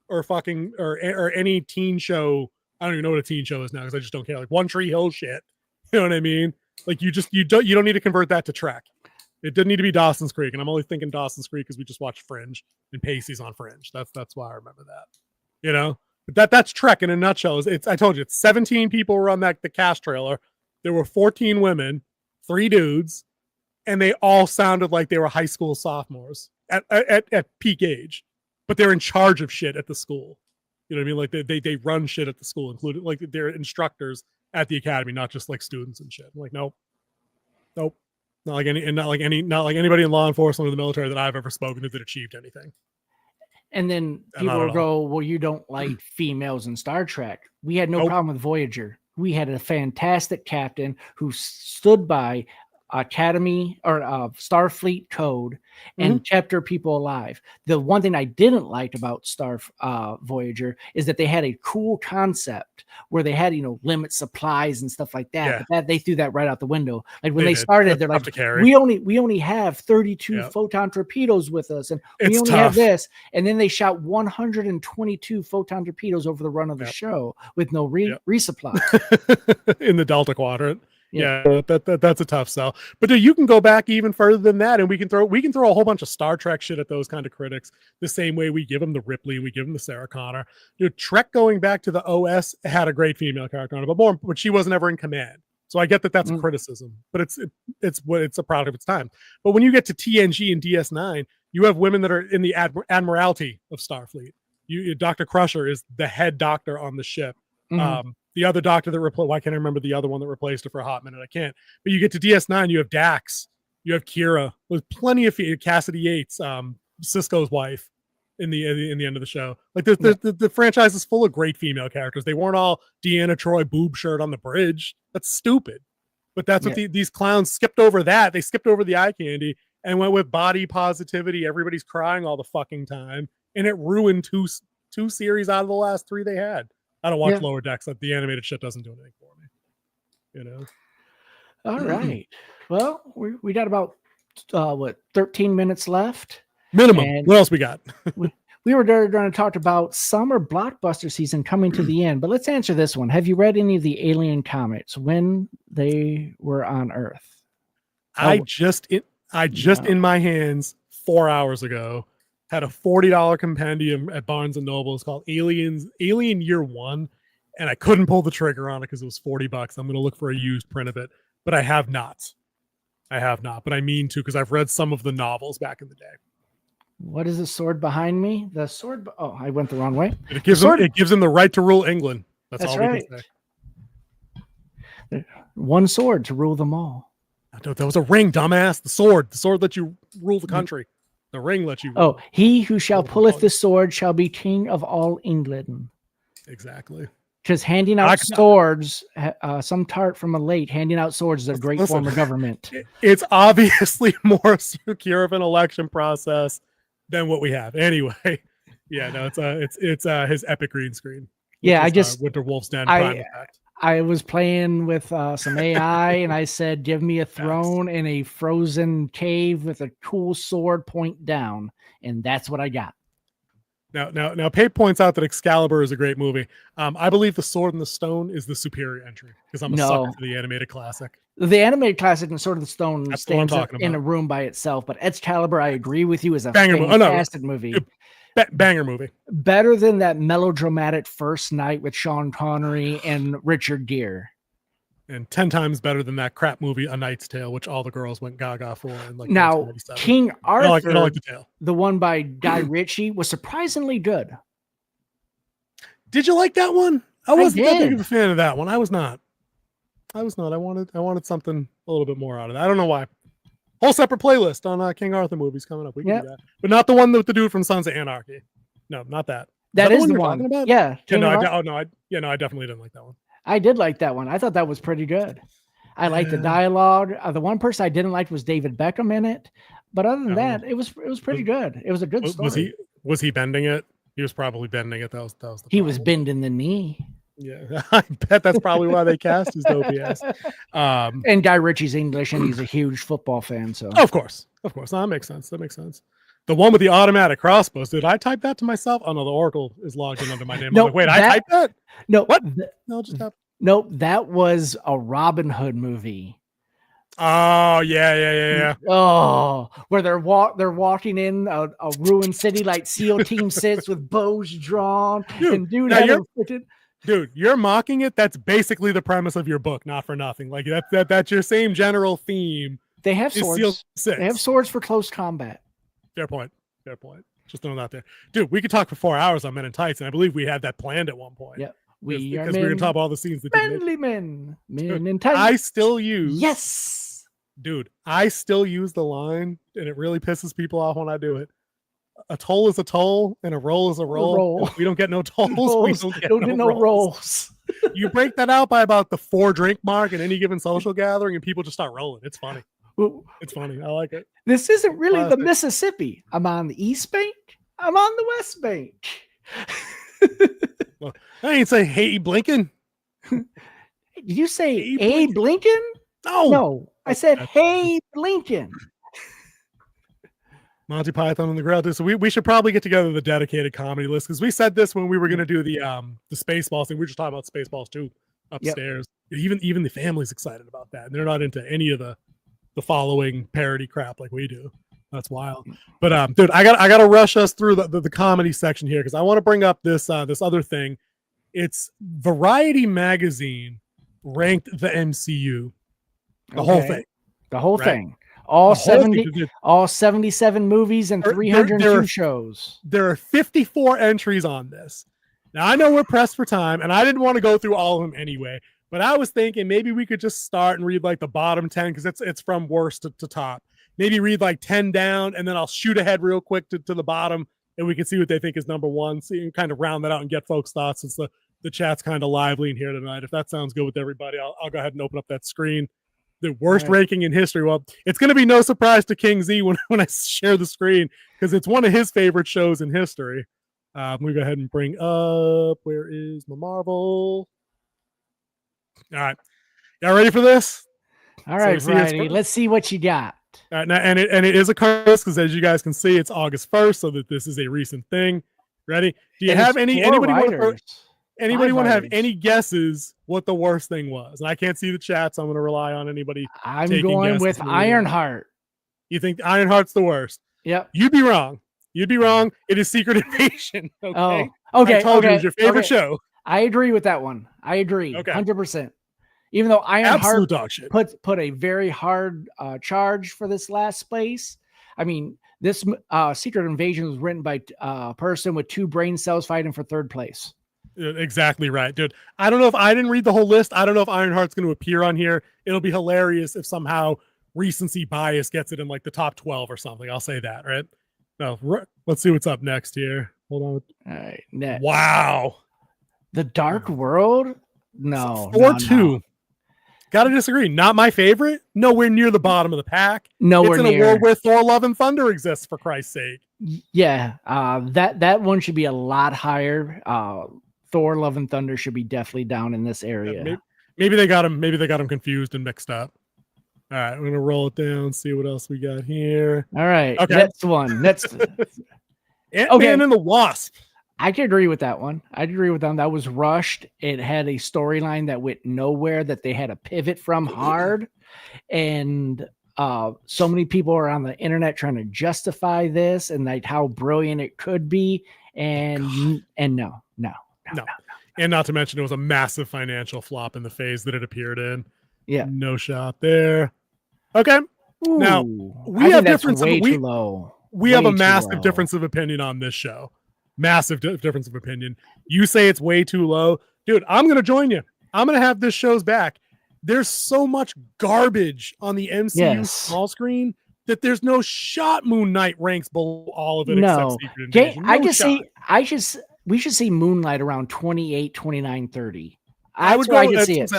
or fucking or any teen show. I don't even know what a teen show is now because I just don't care. Like One Tree Hill shit. You know what I mean? Like you don't need to convert that to Trek. It didn't need to be Dawson's Creek, and I'm only thinking Dawson's Creek because we just watched Fringe and Pacey's on Fringe. That's why I remember that. You know, but that's Trek in a nutshell. It's I told you, it's 17 people were on the cast trailer. There were 14 women, 3 dudes, and they all sounded like they were high school sophomores at peak age, but they're in charge of shit at the school. You know what I mean? Like they run shit at the school, including like they're instructors at the academy, not just like students and shit. I'm like, nope. Not like anybody in law enforcement or the military that I've ever spoken to that achieved anything. And then people will go, well, you don't like females in Star Trek. We had no problem with Voyager. We had a fantastic captain who stood by Academy or Starfleet code and kept her people alive. The one thing I didn't like about Voyager is that they had a cool concept where they had, limit supplies and stuff like that. Yeah. But that they threw that right out the window. Like when they started, they're like, we only have 32 photon torpedoes with us, and we only have this. And then they shot 122 photon torpedoes over the run of the show with no resupply in the Delta Quadrant. Yeah, that's a tough sell. But dude, you can go back even further than that, and we can throw a whole bunch of Star Trek shit at those kind of critics. The same way we give them the Ripley, we give them the Sarah Connor. Dude, Trek going back to the OS had a great female character on it, but she wasn't ever in command. So I get that that's a criticism, but it's a product of its time. But when you get to TNG and DS9, you have women that are in the Admiralty of Starfleet. Dr. Crusher is the head doctor on the ship. The other doctor that replaced, why can't I remember the other one that replaced her for a hot minute? I can't. But you get to DS9, you have Dax, you have Kira, with plenty of Cassidy Yates, Cisco's wife, in the end of the show. Like the franchise is full of great female characters. They weren't all Deanna Troi boob shirt on the bridge. That's stupid. But that's what these clowns skipped over. That they skipped over the eye candy and went with body positivity. Everybody's crying all the fucking time, and it ruined two series out of the last 3 they had. I don't watch Lower Decks. The animated shit doesn't do anything for me. All right. Well, we got about 13 minutes left minimum. And what else we got? we were going to talk about summer blockbuster season coming to the end, but let's answer this one. Have you read any of the Alien comics when they were on Earth? I just in my hands 4 hours ago had a $40 compendium at Barnes & Noble. It's called Alien Year One, and I couldn't pull the trigger on it because it was $40. I'm going to look for a used print of it, but I have not, but I mean to, because I've read some of the novels back in the day. What is the sword behind me? The sword. Oh, I went the wrong way. It gives them the right to rule England. That's all right. We can say. One sword to rule them all. That was a ring, dumbass. The sword that you rule the country. The ring lets you. Oh, he who shall pulleth the sword shall be king of all England. Exactly. Because handing out swords, some tart from a late, handing out swords is a great form of government. It's obviously more secure of an election process than what we have. Anyway, yeah, no, it's his epic green screen. Yeah, I just Winter Wolf's Den Prime Effect. I was playing with some AI and I said, give me a throne in a frozen cave with a cool sword point down. And that's what I got. Now, Pape points out that Excalibur is a great movie. I believe The Sword and the Stone is the superior entry because I'm a sucker for the animated classic. The animated classic and Sword of the Stone stands in a room by itself, but Excalibur, I agree with you, is a fantastic movie. Banger movie. Better than that melodramatic First Night with Sean Connery and Richard Gere. And 10 times better than that crap movie A Knight's Tale, which all the girls went gaga for. Now, King Arthur, I don't like the tale. The one by Guy Ritchie, was surprisingly good. Did you like that one? I wasn't that big of a fan of that one. I was not. I wanted something a little bit more out of that. I don't know why. Whole separate playlist on King Arthur movies coming up. We can do that, but not the one with the dude from Sons of Anarchy. No, not that. That is the one. Talking about? Yeah. I definitely didn't like that one. I did like that one. I thought that was pretty good. I liked the dialogue. The one person I didn't like was David Beckham in it, but other than that, it was pretty good. It was a good story. Was he bending it? He was probably bending it. That was the he was bending the knee. Yeah, I bet that's probably why they cast his dopey ass. And Guy Ritchie's English, and he's a huge football fan. So of course, no, that makes sense. The one with the automatic crossbows. Did I type that to myself? Oh no, the Oracle is logged in under my name. No, I'm like, wait, I typed that? No, What? No, just happened. Nope, that was a Robin Hood movie. Oh yeah. Oh, where they're walking in a ruined city like SEAL Team 6 with bows drawn. Dude, dude, you're mocking it. That's basically the premise of your book, not for nothing. Like that's your same general theme. They have SEAL swords. 6. They have swords for close combat. Fair point. Just throwing that out there. Dude, we could talk for 4 hours on Men in Tights, and I believe we had that planned at one point. Yep. Because we're going to talk about all the scenes that friendly men in tights. I still use... Yes! Dude, I still use the line, and it really pisses people off when I do it. A toll is a toll, and a roll is a roll. If we don't get no tolls, we don't get no rolls. You break that out by about the 4-drink mark in any given social gathering, and people just start rolling. It's funny. It's funny. I like it. This isn't really the Mississippi. I'm on the East Bank. I'm on the West Bank. Well, I ain't say, hey, Blinken. Did you say, hey, Blinken? No. I said, hey, Blinken. Monty Python on the ground. So we should probably get together the dedicated comedy list, because we said this when we were going to do the Spaceballs thing. We were just talking about Spaceballs 2 upstairs. Yep. Even the family's excited about that, and they're not into any of the following parody crap like we do. That's wild. But dude, I gotta rush us through the comedy section here, because I want to bring up this other thing. It's Variety magazine ranked the MCU, the whole thing, all 77 movies and 302 shows. There are 54 entries on this. Now I know we're pressed for time, and I didn't want to go through all of them anyway, but I was thinking maybe we could just start and read like the bottom 10, because it's from worst to top. Maybe read like 10 down, and then I'll shoot ahead real quick to the bottom, and we can see what they think is number one. So you can kind of round that out and get folks' thoughts, since the chat's kind of lively in here tonight. If that sounds good with everybody, I'll go ahead and open up that screen. The worst ranking in history. Well, it's going to be no surprise to King Z when I share the screen, because it's one of his favorite shows in history. We go ahead and bring up, where is my Marvel? All right. Y'all ready for this? All right, Variety. Let's see what you got. Now, and it is a curse, because as you guys can see, it's August 1st, so that this is a recent thing. Ready? Do you have anybody want to have any guesses what the worst thing was? And I can't see the chat, so I'm going to rely on anybody. I'm going with Ironheart. You think Ironheart's the worst? Yep. You'd be wrong. It is Secret Invasion. Okay. Oh, okay. I told you it was your favorite show. I agree with that one. I agree. Okay. 100%. Even though Ironheart put a very hard charge for this last space. I mean, this Secret Invasion was written by a person with 2 brain cells fighting for 3rd place. Exactly right, dude. I don't know if I didn't read the whole list. I don't know if Ironheart's going to appear on here. It'll be hilarious if somehow recency bias gets it in like the top 12 or something. I'll say that, right? No, let's see what's up next here. Hold on. All right, next. Wow. The Dark World? No. 4-2. No. Gotta disagree. Not my favorite. Nowhere near the bottom of the pack. Nowhere near. It's in a world where Thor: Love and Thunder exists, for Christ's sake. Yeah, that one should be a lot higher. Thor: Love and Thunder should be definitely down in this area. Yeah, maybe they got him. Maybe they got him confused and mixed up. All right, we're gonna roll it down. See what else we got here. All right, okay. Next one. Next. Ant-Man and the Wasp. I can agree with that one. I agree with them. That was rushed. It had a storyline that went nowhere, that they had to pivot from hard. And so many people are on the internet trying to justify this and like how brilliant it could be. And no. And not to mention, it was a massive financial flop in the phase that it appeared in. Yeah. No shot there. Okay. Ooh, now we have difference. Too low. We have a massive difference of opinion on this show. Massive difference of opinion. You say it's way too low. Dude, I'm going to join you. I'm going to have this show's back. There's so much garbage on the MCU small screen that there's no shot Moon Knight ranks below all of it. No. Except Secret Invasion. We should see Moonlight around 28, 29, 30. I can see it.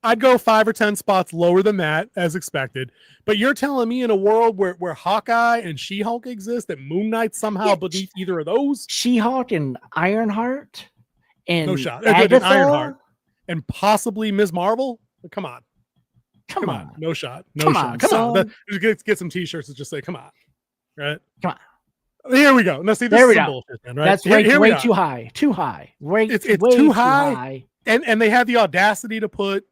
I'd go 5 or 10 spots lower than that, as expected. But you're telling me in a world where Hawkeye and She-Hulk exist, that Moon Knight's somehow beneath either of those? She-Hulk and Ironheart and no shot. Agatha Ironheart and possibly Ms. Marvel? Come on. Come on. No shot. No shot. Come on. Let's get some t-shirts that just say, come on. Right? Come on. Here we go. Now see, this There is we some go. bullshit then, right? That's Here ranked we way are. too high. Too high. Ranked It's way too high. And they had the audacity to put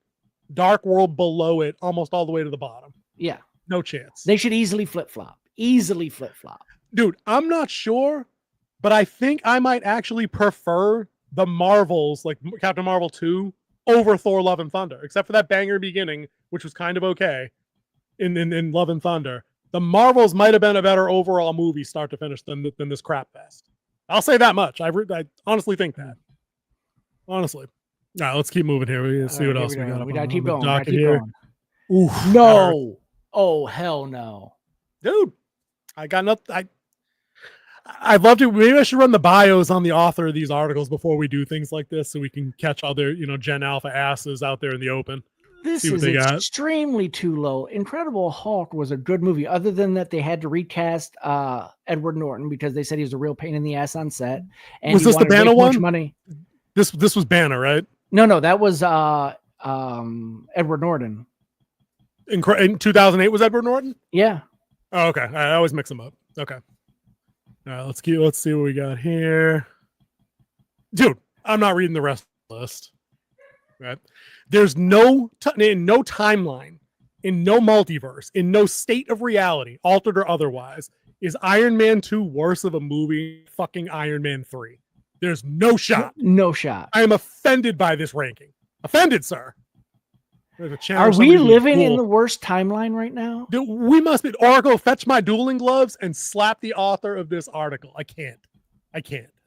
Dark World below it almost all the way to the bottom. Yeah. No chance. They should easily flip-flop. Easily flip-flop. Dude, I'm not sure, but I think I might actually prefer the Marvels, like Captain Marvel 2, over Thor Love and Thunder, except for that banger beginning, which was kind of okay in Love and Thunder. The Marvels might have been a better overall movie start to finish than this crap fest. I'll say that much. I honestly think that. Honestly. All right, let's keep moving here. We see what else we got. We gotta keep going. Gotta keep going. Oof, no. Oh, hell no. Dude, I got nothing. I'd love to. Maybe I should run the bios on the author of these articles before we do things like this, so we can catch other, Gen Alpha asses out there in the open. This is extremely too low. Incredible Hulk was a good movie, other than that they had to recast Edward Norton because they said he was a real pain in the ass on set. And was this the Banner one? Money. This was Banner, right? No, that was Edward Norton. In 2008 was Edward Norton? Yeah. Oh, okay. I always mix them up. Okay. All right, let's see what we got here. Dude, I'm not reading the rest of the list. Right? There's no timeline, in no multiverse, in no state of reality, altered or otherwise, is Iron Man 2 worse of a movie than fucking Iron Man 3. There's no shot. No shot. I am offended by this ranking. Offended, sir. Are we living in the worst timeline right now? Dude, we must be. Oracle, fetch my dueling gloves and slap the author of this article. I can't.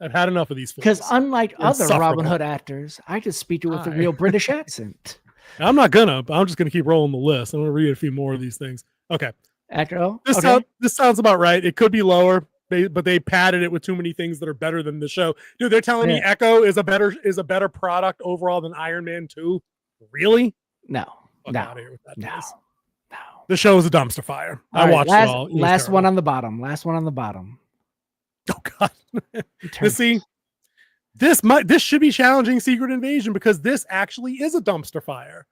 I've had enough of these. Because unlike other Robin Hood actors, I just speak with a real British accent. I'm not gonna. I'm just gonna keep rolling the list. I'm gonna read a few more of these things. Okay. Echo. This sounds about right. It could be lower, but they padded it with too many things that are better than the show. Dude, they're telling me Echo is a better product overall than Iron Man 2. Really? No. No. The show is a dumpster fire. I watched it all. Last one on the bottom. Oh God. See, this should be challenging Secret Invasion because this actually is a dumpster fire.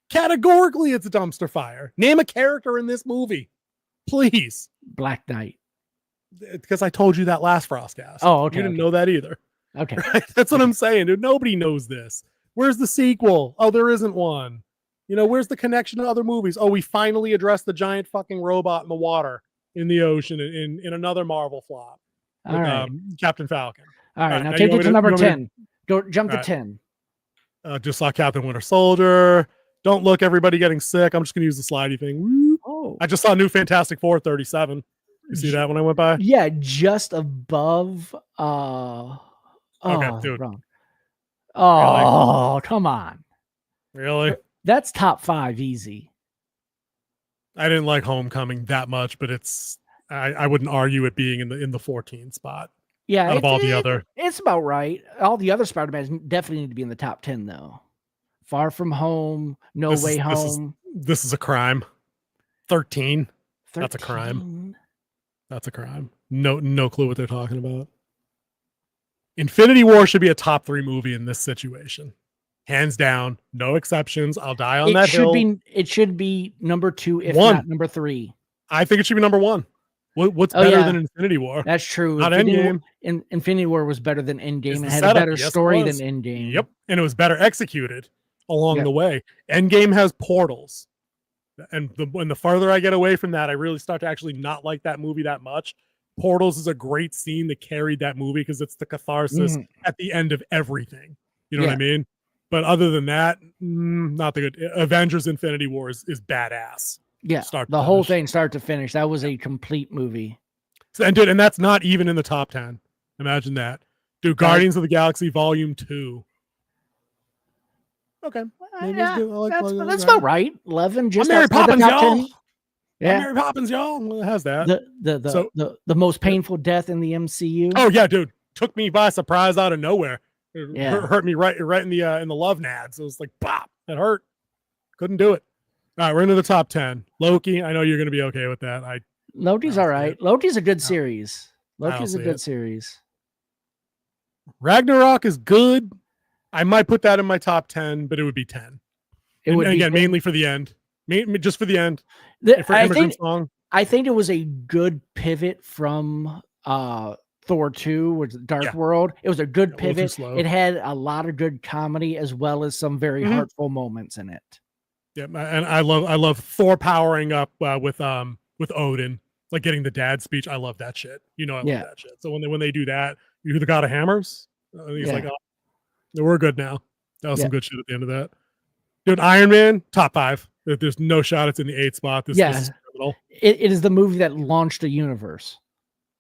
Categorically, it's a dumpster fire. Name a character in this movie, please. Black Knight. Because I told you that last FrostCast. Oh, okay. You didn't know that either. Okay. Right? That's what I'm saying, dude. Nobody knows this. Where's the sequel? Oh, there isn't one. Where's the connection to other movies? Oh, we finally addressed the giant fucking robot in the water, in the ocean, in another Marvel flop. With, all right. Captain Falcon. All right. Now take it to number 10. Go jump to 10. Just saw Captain Winter Soldier. Don't look, everybody getting sick. I'm just going to use the slidey thing. Woo. Oh. I just saw New Fantastic Four 37. You see that when I went by? Yeah, just above. Okay, dude. Wrong. Oh, really? Come on. Really? That's top 5 easy. I didn't like Homecoming that much, but I wouldn't argue it being in the 14 spot. Yeah, out of all the other. It's about right. All the other Spider-Mans definitely need to be in the top 10 though. Far From Home, No Way Home. This is a crime. 13. That's a crime. That's a crime. No clue what they're talking about. Infinity War should be a top 3 movie in this situation. Hands down, no exceptions. I'll die on that hill. It should be number 2, if not number 3. I think it should be number 1. What's better than Infinity War? That's true. Not Endgame. Infinity War was better than Endgame. It had a better story than Endgame. Yep, and it was better executed along the way. Endgame has portals, and the farther I get away from that, I really start to actually not like that movie that much. Portals is a great scene that carried that movie because it's the catharsis at the end of everything. You know what I mean? But other than that, not the good. Avengers Infinity War is badass. Yeah, the whole thing start to finish. That was a complete movie. And that's not even in the top 10. Imagine that. Dude, Guardians of the Galaxy Volume 2. Okay. That's about right. 11 just Mary Poppins, y'all. Yeah. Mary Poppins, y'all. Well, it has that. The most painful death in the MCU. Oh yeah, dude. Took me by surprise out of nowhere. It hurt me right in the love nads. It was like bop. It hurt. Couldn't do it. All right, we're into the top 10. Loki, I know you're gonna be okay with that. Loki's all right. Loki's a good series. Loki's a good series. Ragnarok is good. I might put that in my top 10, but it would be 10. Mainly for the end. Just for the end. I think it was a good pivot from Thor 2, which is Dark Yeah. World. It was a good A little too pivot. slow. It had a lot of good comedy as well as some very Mhm. heartful moments in it. Yeah, and I love Thor powering up with Odin, like getting the dad speech. I love that shit. I love Yeah. that shit. So when they do that, you're the god of hammers. He's Yeah. like, oh, we're good now. That was Yeah. some good shit at the end of that. Dude, Iron Man top 5. There's no shot it's in the 8th spot. This is criminal. It is the movie that launched a universe.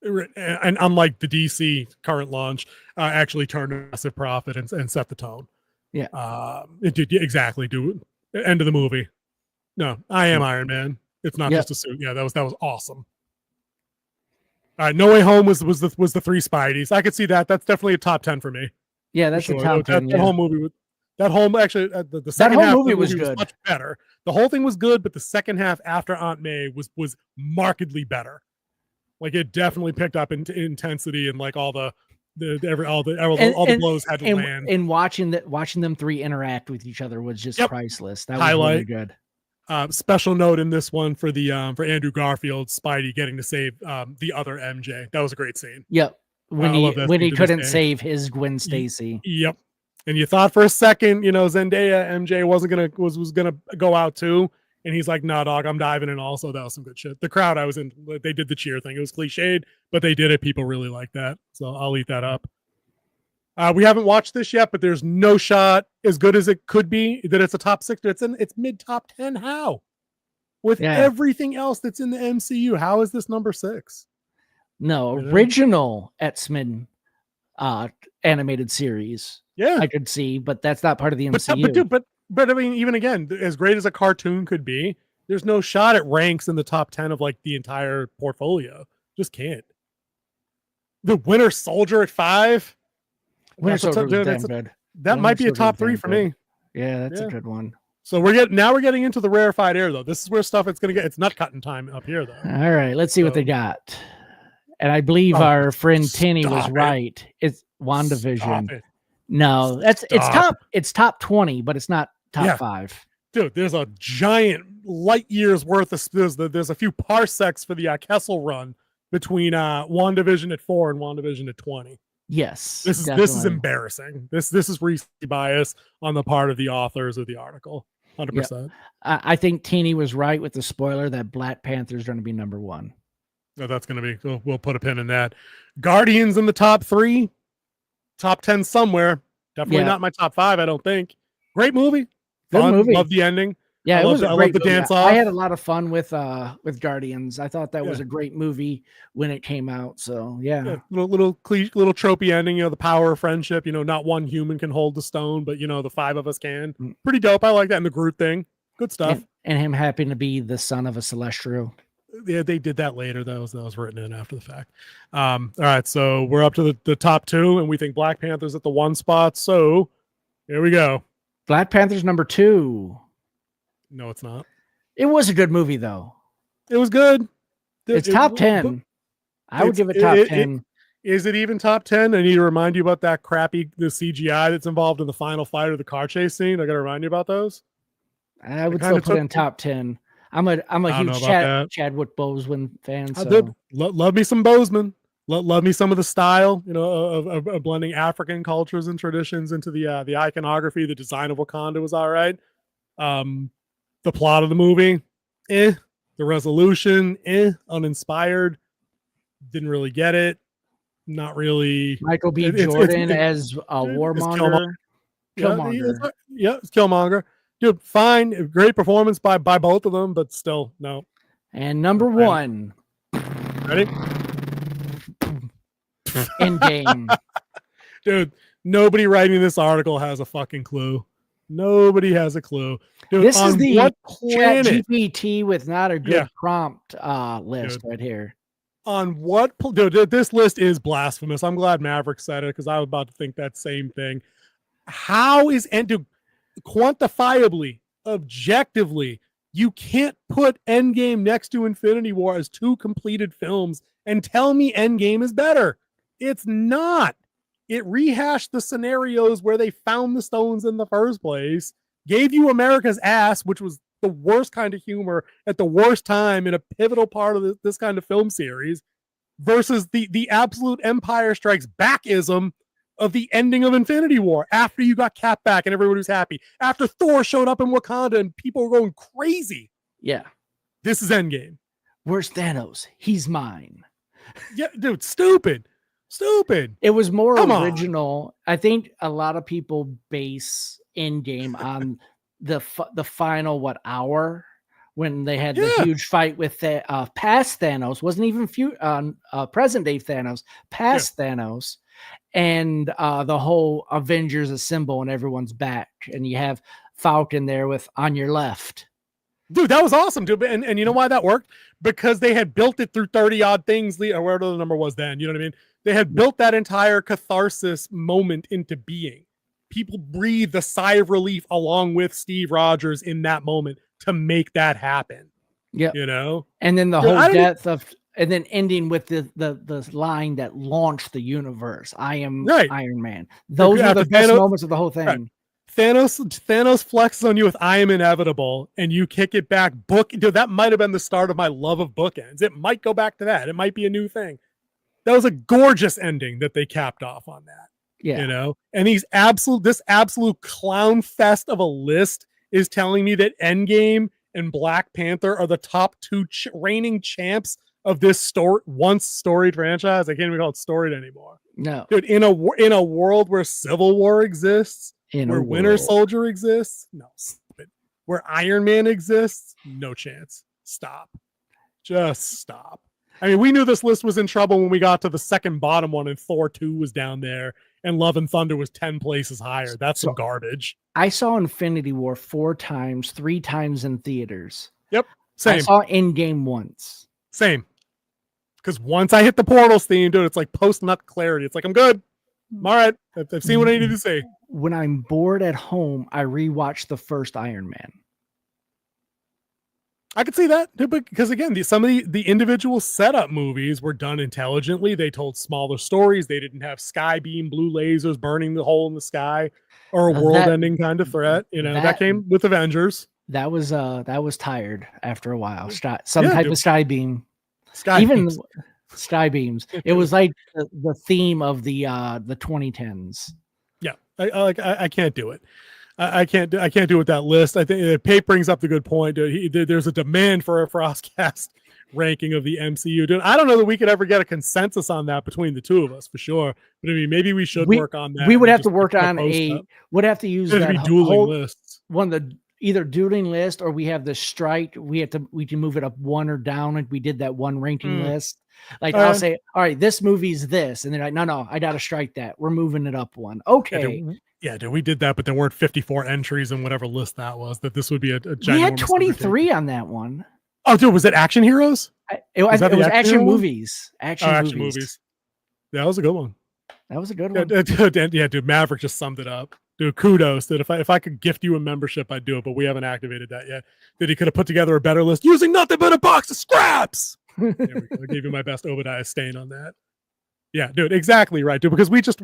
And unlike the DC current launch, actually turned a massive profit and set the tone. Yeah. It did exactly do end of the movie. No, I am Iron Man. It's not just a suit. Yeah, that was awesome. All right, No Way Home was the 3 Spideys. I could see that. That's definitely a top 10 for me. Yeah, that's For the sure. top 10. That whole movie actually the second whole half movie of the was movie good. much better. The whole thing was good, but the second half after Aunt May was markedly better. Like it definitely picked up in intensity and like all the blows had to land. And watching them 3 interact with each other was just priceless. That was Highlight. really good. Special note in this one for Andrew Garfield, Spidey getting to save the other MJ. That was a great scene. Yep. When love that he scene to this couldn't day. save his Gwen Stacy. Yep. And you thought for a second, Zendaya MJ was gonna go out too, and he's like, "Nah, dog, I'm diving in." Also, that was some good shit. The crowd I was in, they did the cheer thing. It was cliched, but they did it. People really like that, so I'll eat that up. We haven't watched this yet, but there's no shot, as good as it could be, that it's a top 6. It's mid top 10. How? With everything else that's in the MCU, how is this number 6? No, original X-Men animated series. Yeah, I could see, but that's not part of the MCU. But I mean, even again, as great as a cartoon could be, there's no shot it ranks in the top 10 of like the entire portfolio. Just can't. The Winter Soldier at 5. Winter Soldier was damn good. That might be a top 3 for me. Yeah, that's a good one. So we're getting into the rarefied air though. This is where stuff it's nut cutting time up here though. All right, let's see what they got. And I believe our friend Tinny was right. It's WandaVision. No, it's top 20, but it's not top 5. Dude, there's a giant light years worth of there's a few parsecs for the Kessel run between WandaVision at 4 and WandaVision at 20. Yes, this is embarrassing. This is recency bias on the part of the authors of the article. 100%. Yep. I think Teeny was right with the spoiler that Black Panther is going to be number 1. No, that's going to be. We'll put a pin in that. Guardians in the top 3, top 10 somewhere. Definitely not my top 5. I don't think. Great movie. Good movie. Love the ending. Yeah, I love the dance off. I had a lot of fun with Guardians. I thought that was a great movie when it came out. So little tropey ending. The power of friendship. Not one human can hold the stone, but the 5 of us can. Pretty dope. I like that. And the Groot thing. Good stuff. And him happening to be the son of a Celestial. Yeah, they did that later. That was written in after the fact. All right, so we're up to the top 2, and we think Black Panther's at the 1 spot. So here we go. Black Panther's number 2. No, it's not. It was a good movie, though. It was good. It's top 10. I would give it top 10. Is it even top 10? I need to remind you about that the CGI that's involved in the final fight or the car chase scene. I got to remind you about those. I would still put it in top 10. I'm a huge Chadwick Boseman fan. So. Love me some Boseman. Love me some of the style, of blending African cultures and traditions into the iconography. The design of Wakanda was all right. The plot of the movie, the resolution, uninspired. Didn't really get it. Not really. Michael B. Jordan as a warmonger. Killmonger. It's Killmonger. Dude, fine. Great performance by both of them, but still, no. And number 1. Ready? Endgame. Dude, nobody writing this article has a fucking clue. Nobody has a clue. Dude, this is the ChatGPT with not a good prompt list right here. On what? Dude, this list is blasphemous. I'm glad Maverick said it because I was about to think that same thing. How is quantifiably, objectively, you can't put Endgame next to Infinity War as 2 completed films and tell me Endgame is better. It's not. It rehashed the scenarios where they found the stones in the first place, gave you America's ass, which was the worst kind of humor at the worst time in a pivotal part of this kind of film series, versus the absolute Empire Strikes Backism of the ending of Infinity War after you got Cap back and everybody was happy. After Thor showed up in Wakanda and people were going crazy. Yeah. This is Endgame. Where's Thanos? He's mine. Yeah, dude, stupid. It was more Come original. I think a lot of people base Endgame on the final hour when they had the huge fight with the past Thanos. Wasn't even present day Thanos, past Thanos, and the whole Avengers assemble and everyone's back, and you have Falcon there with on your left. Dude, that was awesome, dude. And you know why that worked? Because they had built it through 30 odd things, or whatever the number was then. You know what I mean? They had built that entire catharsis moment into being. People breathed a sigh of relief along with Steve Rogers in that moment to make that happen. Yeah. You know? And then the whole death of, and then ending with the line that launched the universe. I am Iron Man. Those are the best moments of the whole thing. Right. Thanos flexes on you with "I am inevitable," and you kick it back. Dude, that might have been the start of my love of bookends. It might go back to that. It might be a new thing. That was a gorgeous ending that they capped off on that. Yeah, you know. And this absolute clown fest of a list is telling me that Endgame and Black Panther are the top two reigning champs of this once storied franchise. I can't even call it storied anymore. No, dude. In a world where Civil War exists. Where Winter Soldier exists, no. Where Iron Man exists, no chance. Stop. Just stop. I mean, we knew this list was in trouble when we got to the second bottom one and Thor 2 was down there and Love and Thunder was 10 places higher. That's some garbage. I saw Infinity War 4 times, 3 times in theaters. Yep. Same. I saw Endgame once. Same. Because once I hit the Portals theme, dude, it's like post-nut clarity. It's like, I'm good. I'm all right. I've seen what I needed to see. When I'm bored at home, I rewatch the first Iron Man. I could see that, because again, some of the individual setup movies were done intelligently. They told smaller stories. They didn't have sky beam blue lasers burning the hole in the sky or a world-ending kind of threat. You know, that came with Avengers. That was tired after a while. Some type of sky beam. Beams. Sky beams. It was like the theme of the 2010s. Yeah, I can't do it. I can't do it with that list. I think Pape brings up the good point. There's a demand for a FrostCast ranking of the MCU. Dude, I don't know that we could ever get a consensus on that between the two of us for sure. But I mean, maybe we should work on that. We would have to work on would have to use that dueling lists. One of the either dueling list or we have the strike. We can move it up one or down. Like we did that one ranking list. Like I'll say, all right, this movie's this, and they're like, no, I gotta strike that. We're moving it up one. Okay. Yeah, dude, we did that, but there weren't 54 entries in whatever list that was. That this would be a giant. We had 23 on that one. Oh, dude, was it Action Heroes? It was action movies. Action movies. Yeah, that was a good one. That was a good one. Yeah, dude, Maverick just summed it up. Dude, kudos. That if I could gift you a membership, I'd do it, but we haven't activated that yet. That he could have put together a better list using nothing but a box of scraps. There we go. I gave you my best Obadiah stain on that. Yeah, dude, exactly right, dude. Because we just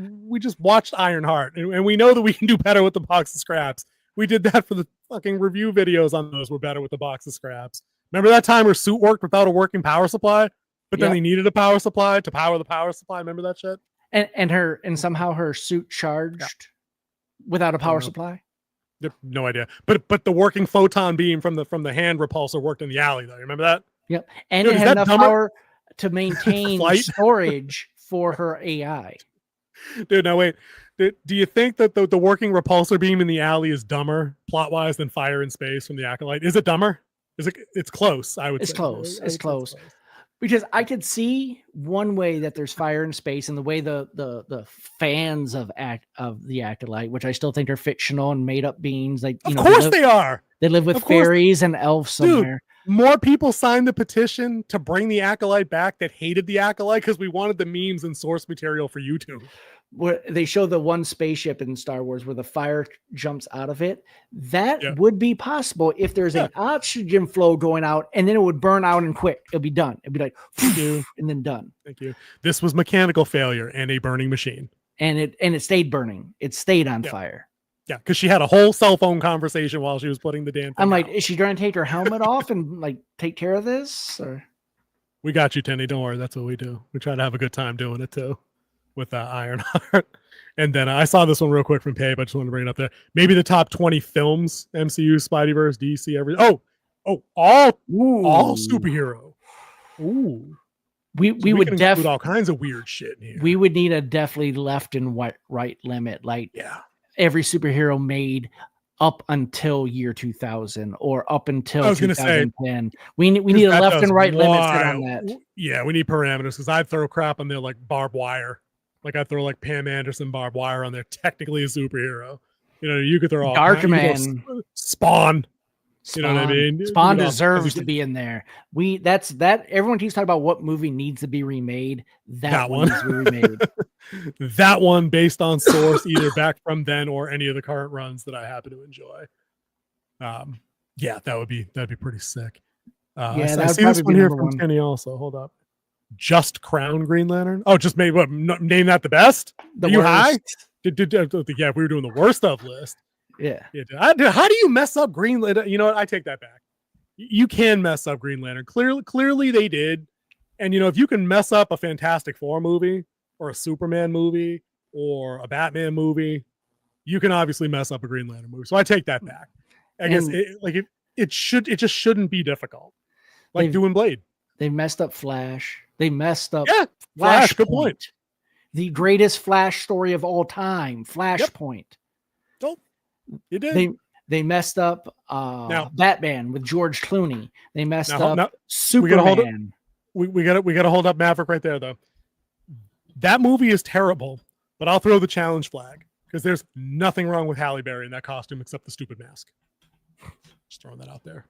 watched Ironheart, and we know that we can do better with the box of scraps. We did that for the fucking review videos on those. We're better with the box of scraps. Remember that time her suit worked without a working power supply, but then they needed a power supply to power the power supply. Remember that shit? And somehow her suit charged without a power supply. No idea. But the working photon beam from the hand repulsor worked in the alley though. You remember that? Yep. And it had enough power to maintain storage for her AI. Dude, now wait. Do you think that the working repulsor beam in the alley is dumber plot-wise than Fire in Space from the Acolyte? Is it dumber? It's close, I would say. It's close. Because I could see one way that there's Fire in Space and the way the fans of the Acolyte, which I still think are fictional and made up beings, like of course they are. They live with fairies and elves somewhere. Dude, more people signed the petition to bring the Acolyte back that hated the Acolyte because we wanted the memes and source material for YouTube. Where they show the one spaceship in Star Wars where the fire jumps out of it. That would be possible if there's an oxygen flow going out, and then it would burn out and quit. It'll be done. It'd be like, and then done. Thank you. This was mechanical failure and a burning machine. And it stayed burning. It stayed on fire. Yeah, because she had a whole cell phone conversation while she was putting the damn thing I'm like, out. is she going to take her helmet off and like take care of this? Or We got you, Tenny. Don't worry. That's what we do. We try to have a good time doing it too with Ironheart. And then I saw this one real quick from Pape. I just wanted to bring it up there. Maybe the top 20 films, MCU, Spideyverse, DC, everything. All superhero. Ooh. We would include definitely all kinds of weird shit in here. we would need a definitely left and right limit. Like every superhero made up until year 2000 or up until 2010. We need a left and right limit set on that. Yeah, we need parameters because I'd throw crap on there like barbed wire. Like I'd throw like Pam Anderson barbed wire on there. Technically a superhero. You know, you could throw all Darkman, Spawn. You know what I mean? Spawn deserves to be in there. That's everyone keeps talking about what movie needs to be remade. That one needs to be remade. That one based on source, either back from then or any of the current runs that I happen to enjoy. That'd be pretty sick. I see this one here from Kenny also. Hold up. Just Crown Green Lantern. Oh, just made what? Name that the best? Are you high? Yeah, we were doing the worst of list. Yeah. How do you mess up Green Lantern? You know what? I take that back. You can mess up Green Lantern. Clearly they did. And you know, if you can mess up a Fantastic Four movie or a Superman movie or a Batman movie, you can obviously mess up a Green Lantern movie. So I take that back. I guess it just shouldn't be difficult. Like doing Blade. They messed up Flash. They messed up Flash. Good point. The greatest Flash story of all time, Flashpoint. Nope. You did. They messed up Batman with George Clooney. They messed up Superman. We gotta hold up Maverick right there though. That movie is terrible, but I'll throw the challenge flag because there's nothing wrong with Halle Berry in that costume except the stupid mask. Just throwing that out there.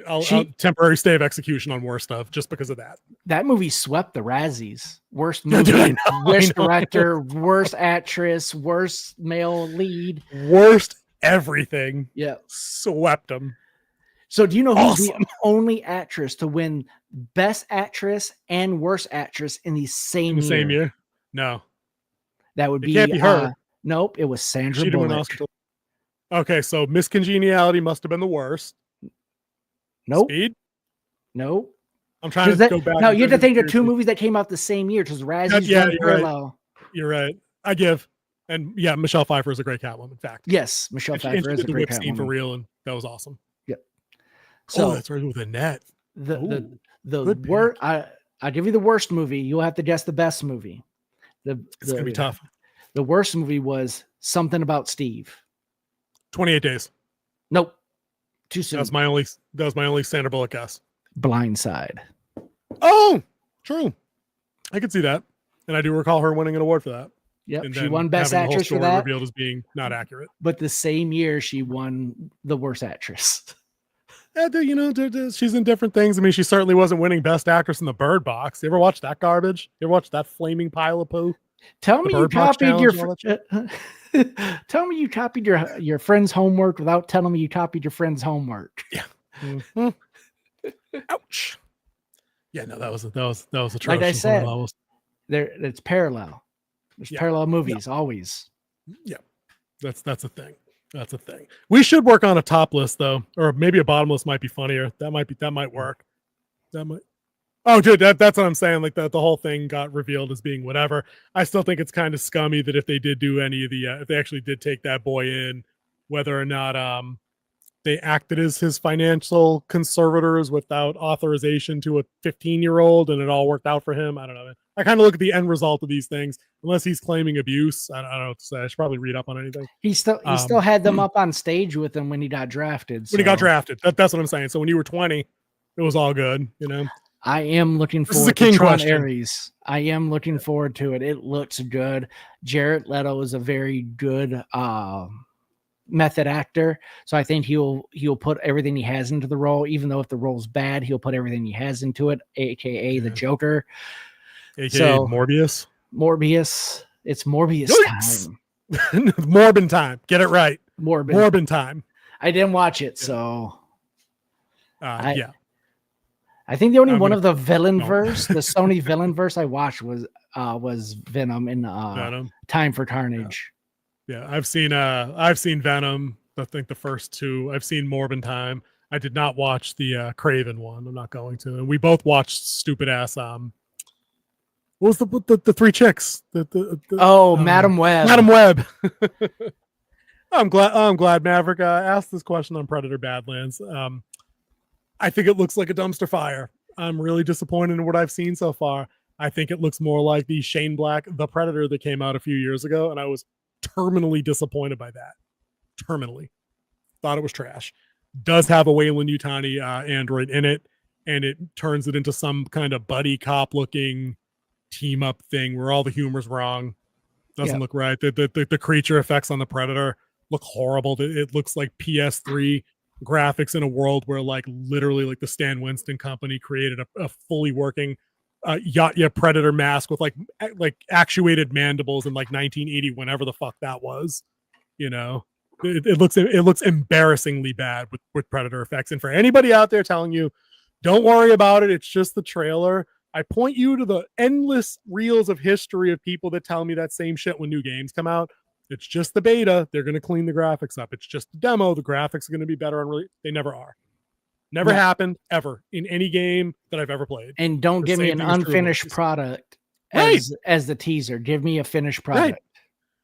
I'll temporary stay of execution on worst stuff just because of that. That movie swept the Razzies. Worst movie, worst director, worst actress, worst male lead, worst everything. Yeah, swept them. So do you know who's the only actress to win Best Actress and Worst Actress in the same year? No, that would be. Can't be her. Nope, it was Sandra Bullock. Okay, so Miss Congeniality must have been the worst. Nope. Speed? Nope. I'm trying to go back. No, you have to think of two movies that came out the same year because Razzies run parallel. You're right. I give. And yeah, Michelle Pfeiffer is a great Catwoman, in fact. Yes, Michelle Pfeiffer is a great Catwoman. Scene for real, and that was awesome. Yep. So that's right with Annette. The worst. I give you the worst movie. You'll have to guess the best movie. It's gonna be tough. The worst movie was Something About Steve. 28 Days. Nope. Too soon. That was my only Sandra Bullock guess. Blindside. Oh, true. I could see that, and I do recall her winning an award for that. Yep, she won Best Actress for that. Revealed as being not accurate. But the same year, she won the Worst Actress. Yeah, she's in different things. I mean, she certainly wasn't winning Best Actress in the Bird Box. You ever watch that garbage? You ever watch that flaming pile of poo? Tell me you copied Tell me you copied your friend's homework without telling me you copied your friend's homework. Yeah. Mm-hmm. Ouch. Yeah, no, that was atrocious. Like I said, it's parallel. There's parallel movies always. Yeah, that's a thing. That's a thing. We should work on a top list though, or maybe a bottom list might be funnier. That might work. Oh, dude, that's what I'm saying. Like the whole thing got revealed as being whatever. I still think it's kind of scummy that if they did do any of the, if they actually did take that boy in, whether or not they acted as his financial conservators without authorization to a 15-year-old, and it all worked out for him. I don't know. I kind of look at the end result of these things. Unless he's claiming abuse, I don't know what to say. I should probably read up on anything. He still had them up on stage with him when he got drafted. When he got drafted, that's what I'm saying. So when you were 20, it was all good, you know. I am looking forward to Tron Ares. I am looking forward to it. It looks good. Jared Leto is a very good method actor, so I think he'll put everything he has into the role. Even though if the role's bad, he'll put everything he has into it, aka the Joker, aka Morbius. It's Morbius time. Morbin time. Get it right. Morbin time. I didn't watch it, so yeah. I think the only one of the villain verse, the Sony villain verse I watched was Venom in Venom. Time for Carnage. Yeah, I've seen Venom. I think the first two. I've seen Morbin Time. I did not watch the Craven one. I'm not going to. And we both watched stupid ass. What was the three chicks? Madam Web. Madam Web. I'm glad Maverick asked this question on Predator Badlands. I think it looks like a dumpster fire. I'm really disappointed in what I've seen so far. I think it looks more like the Shane Black The Predator that came out a few years ago, and I was terminally disappointed by that. Terminally. Thought it was trash. Does have a Wayland Yutani android in it, and it turns it into some kind of buddy cop looking team up thing where all the humor's wrong. Doesn't look right. The creature effects on the Predator look horrible. It looks like PS3 graphics in a world where like literally like the Stan Winston company created a fully working Yatya Predator mask with like actuated mandibles in like 1980, whenever the fuck that was. You know, it looks embarrassingly bad with Predator effects. And for anybody out there telling you, don't worry about it, it's just the trailer, I point you to the endless reels of history of people that tell me that same shit when new games come out. It's just the beta. They're going to clean the graphics up. It's just the demo. The graphics are going to be better on they never are. Never happened ever in any game that I've ever played. And don't give me an unfinished product as the teaser. Give me a finished product. Right.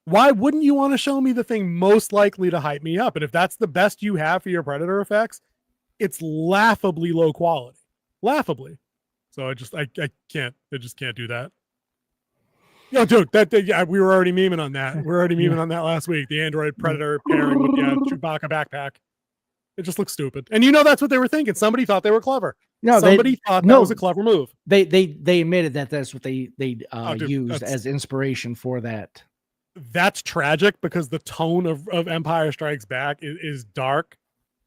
Why wouldn't you want to show me the thing most likely to hype me up? And if that's the best you have for your Predator effects, it's laughably low quality. Laughably. So I just can't do that. No, dude, we were already memeing on that. We were already memeing on that last week. The Android Predator pairing with the Chewbacca backpack. It just looks stupid. And that's what they were thinking. Somebody thought they were clever. No, somebody thought that was a clever move. They admitted that that's what they used as inspiration for that. That's tragic because the tone of Empire Strikes Back is dark,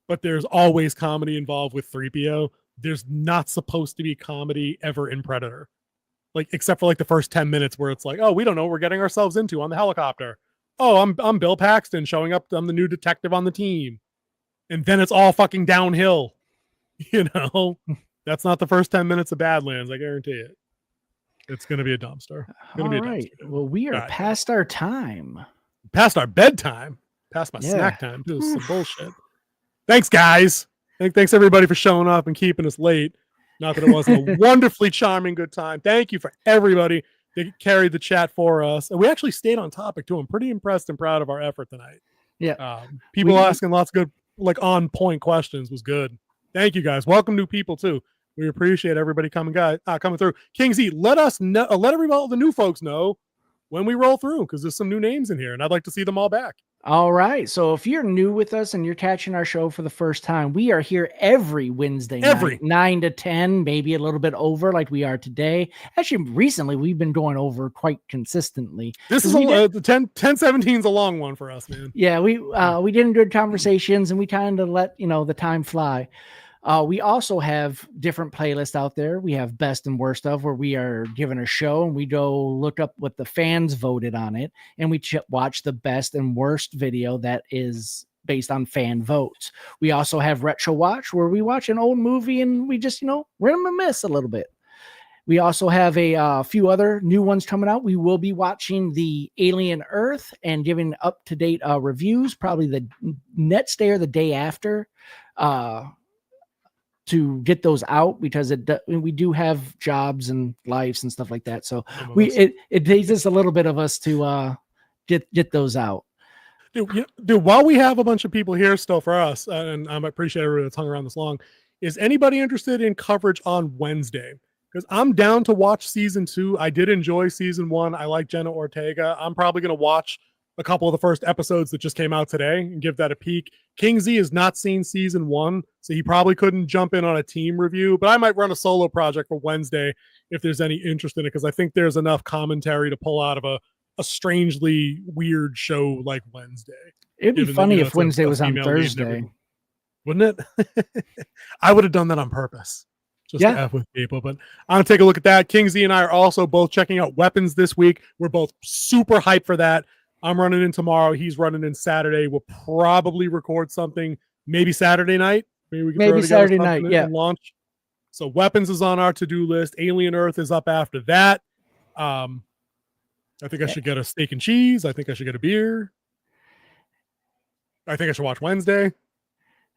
but there's always comedy involved with 3PO. There's not supposed to be comedy ever in Predator. Like, except for like the first 10 minutes where it's like, oh, we don't know what we're getting ourselves into on the helicopter. Oh, I'm Bill Paxton showing up. I'm the new detective on the team. And then it's all fucking downhill. That's not the first 10 minutes of Badlands. I guarantee it. It's going to be a dumpster. All right. Well, we are past our time. Past our bedtime. Past my snack time. This is some bullshit. Thanks, guys. Thanks, everybody, for showing up and keeping us late. Not that it wasn't a wonderfully charming good time. Thank you for everybody that carried the chat for us. And we actually stayed on topic, too. I'm pretty impressed and proud of our effort tonight. Yeah. People asking lots of good, like, on-point questions was good. Thank you, guys. Welcome new people, too. We appreciate everybody coming through. King Z, let us know, let all the new folks know when we roll through, because there's some new names in here, and I'd like to see them all back. All right. So if you're new with us and you're catching our show for the first time, we are here every Wednesday night, 9 to 10, maybe a little bit over like we are today. Actually, recently we've been going over quite consistently. This is the 10-17 is a long one for us, man. Yeah, we didn't do conversations and we kind of let the time fly. We also have different playlists out there. We have best and worst of, where we are given a show and we go look up what the fans voted on it, and we watch the best and worst video that is based on fan votes. We also have Retro Watch, where we watch an old movie and we just reminisce a little bit. We also have a few other new ones coming out. We will be watching the Alien Earth and giving up-to-date reviews, probably the next day or the day after, to get those out, because we do have jobs and lives and stuff like that. So it takes us a little bit of us to get those out. Dude, while we have a bunch of people here still for us, and I appreciate everybody that's hung around this long, is anybody interested in coverage on Wednesday? Because I'm down to watch season 2. I did enjoy season 1. I like Jenna Ortega. I'm probably going to watch a couple of the first episodes that just came out today and give that a peek. King Z has not seen season 1, so he probably couldn't jump in on a team review, but I might run a solo project for Wednesday if there's any interest in it, because I think there's enough commentary to pull out of a strangely weird show like Wednesday. It'd be funny if Wednesday was on Thursday. Wouldn't it? I would have done that on purpose. Just to F with people, but I'm going to take a look at that. King Z and I are also both checking out Weapons this week. We're both super hyped for that. I'm running in tomorrow. He's running in Saturday. We'll probably record something maybe Saturday night. Maybe Saturday night, yeah. Launch. So Weapons is on our to-do list. Alien Earth is up after that. I think I should get a steak and cheese. I think I should get a beer. I think I should watch Wednesday.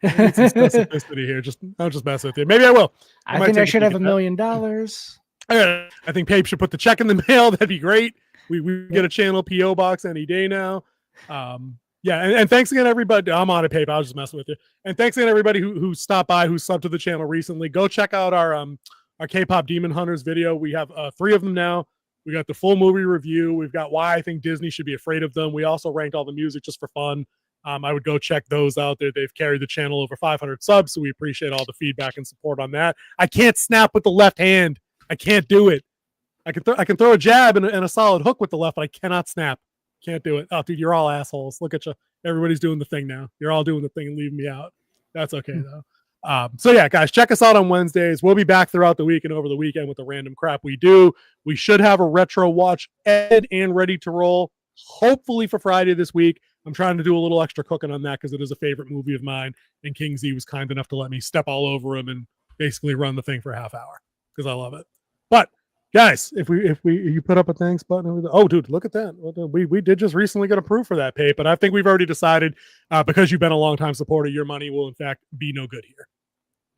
I need some specificity here. I'll just mess with you. Maybe I will. I might think I take a should peek have at $1 million. I think Pape should put the check in the mail. That'd be great. We get a channel PO box any day now. Yeah, and thanks again, everybody. I'm on a Pape. I was just messing with you. And thanks again, everybody who stopped by, who subbed to the channel recently. Go check out our K-pop Demon Hunters video. We have 3 of them now. We got the full movie review. We've got why I think Disney should be afraid of them. We also ranked all the music just for fun. I would go check those out there. They've carried the channel over 500 subs, so we appreciate all the feedback and support on that. I can't snap with the left hand. I can't do it. I can throw a jab and a solid hook with the left, but I cannot snap. Can't do it. Oh, dude, you're all assholes. Look at you. Everybody's doing the thing now. You're all doing the thing and leaving me out. That's okay, though. So yeah, guys, check us out on Wednesdays. We'll be back throughout the week and over the weekend with the random crap we do. We should have a retro watch edited and ready to roll, hopefully for Friday this week. I'm trying to do a little extra cooking on that because it is a favorite movie of mine, and King Z was kind enough to let me step all over him and basically run the thing for a half hour because I love it. But guys, if you put up a thanks button, oh dude, look at that. We did just recently get approved for that, Pape, but I think we've already decided because you've been a long time supporter, your money will in fact be no good here.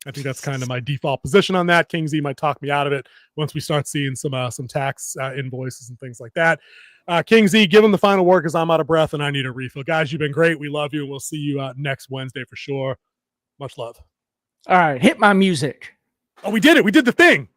I think that's kind of my default position on that. King Z might talk me out of it once we start seeing some tax invoices and things like that. King Z, give him the final word because I'm out of breath and I need a refill. Guys, you've been great. We love you, and we'll see you next Wednesday for sure. Much love. All right, hit my music. Oh, we did it. We did the thing.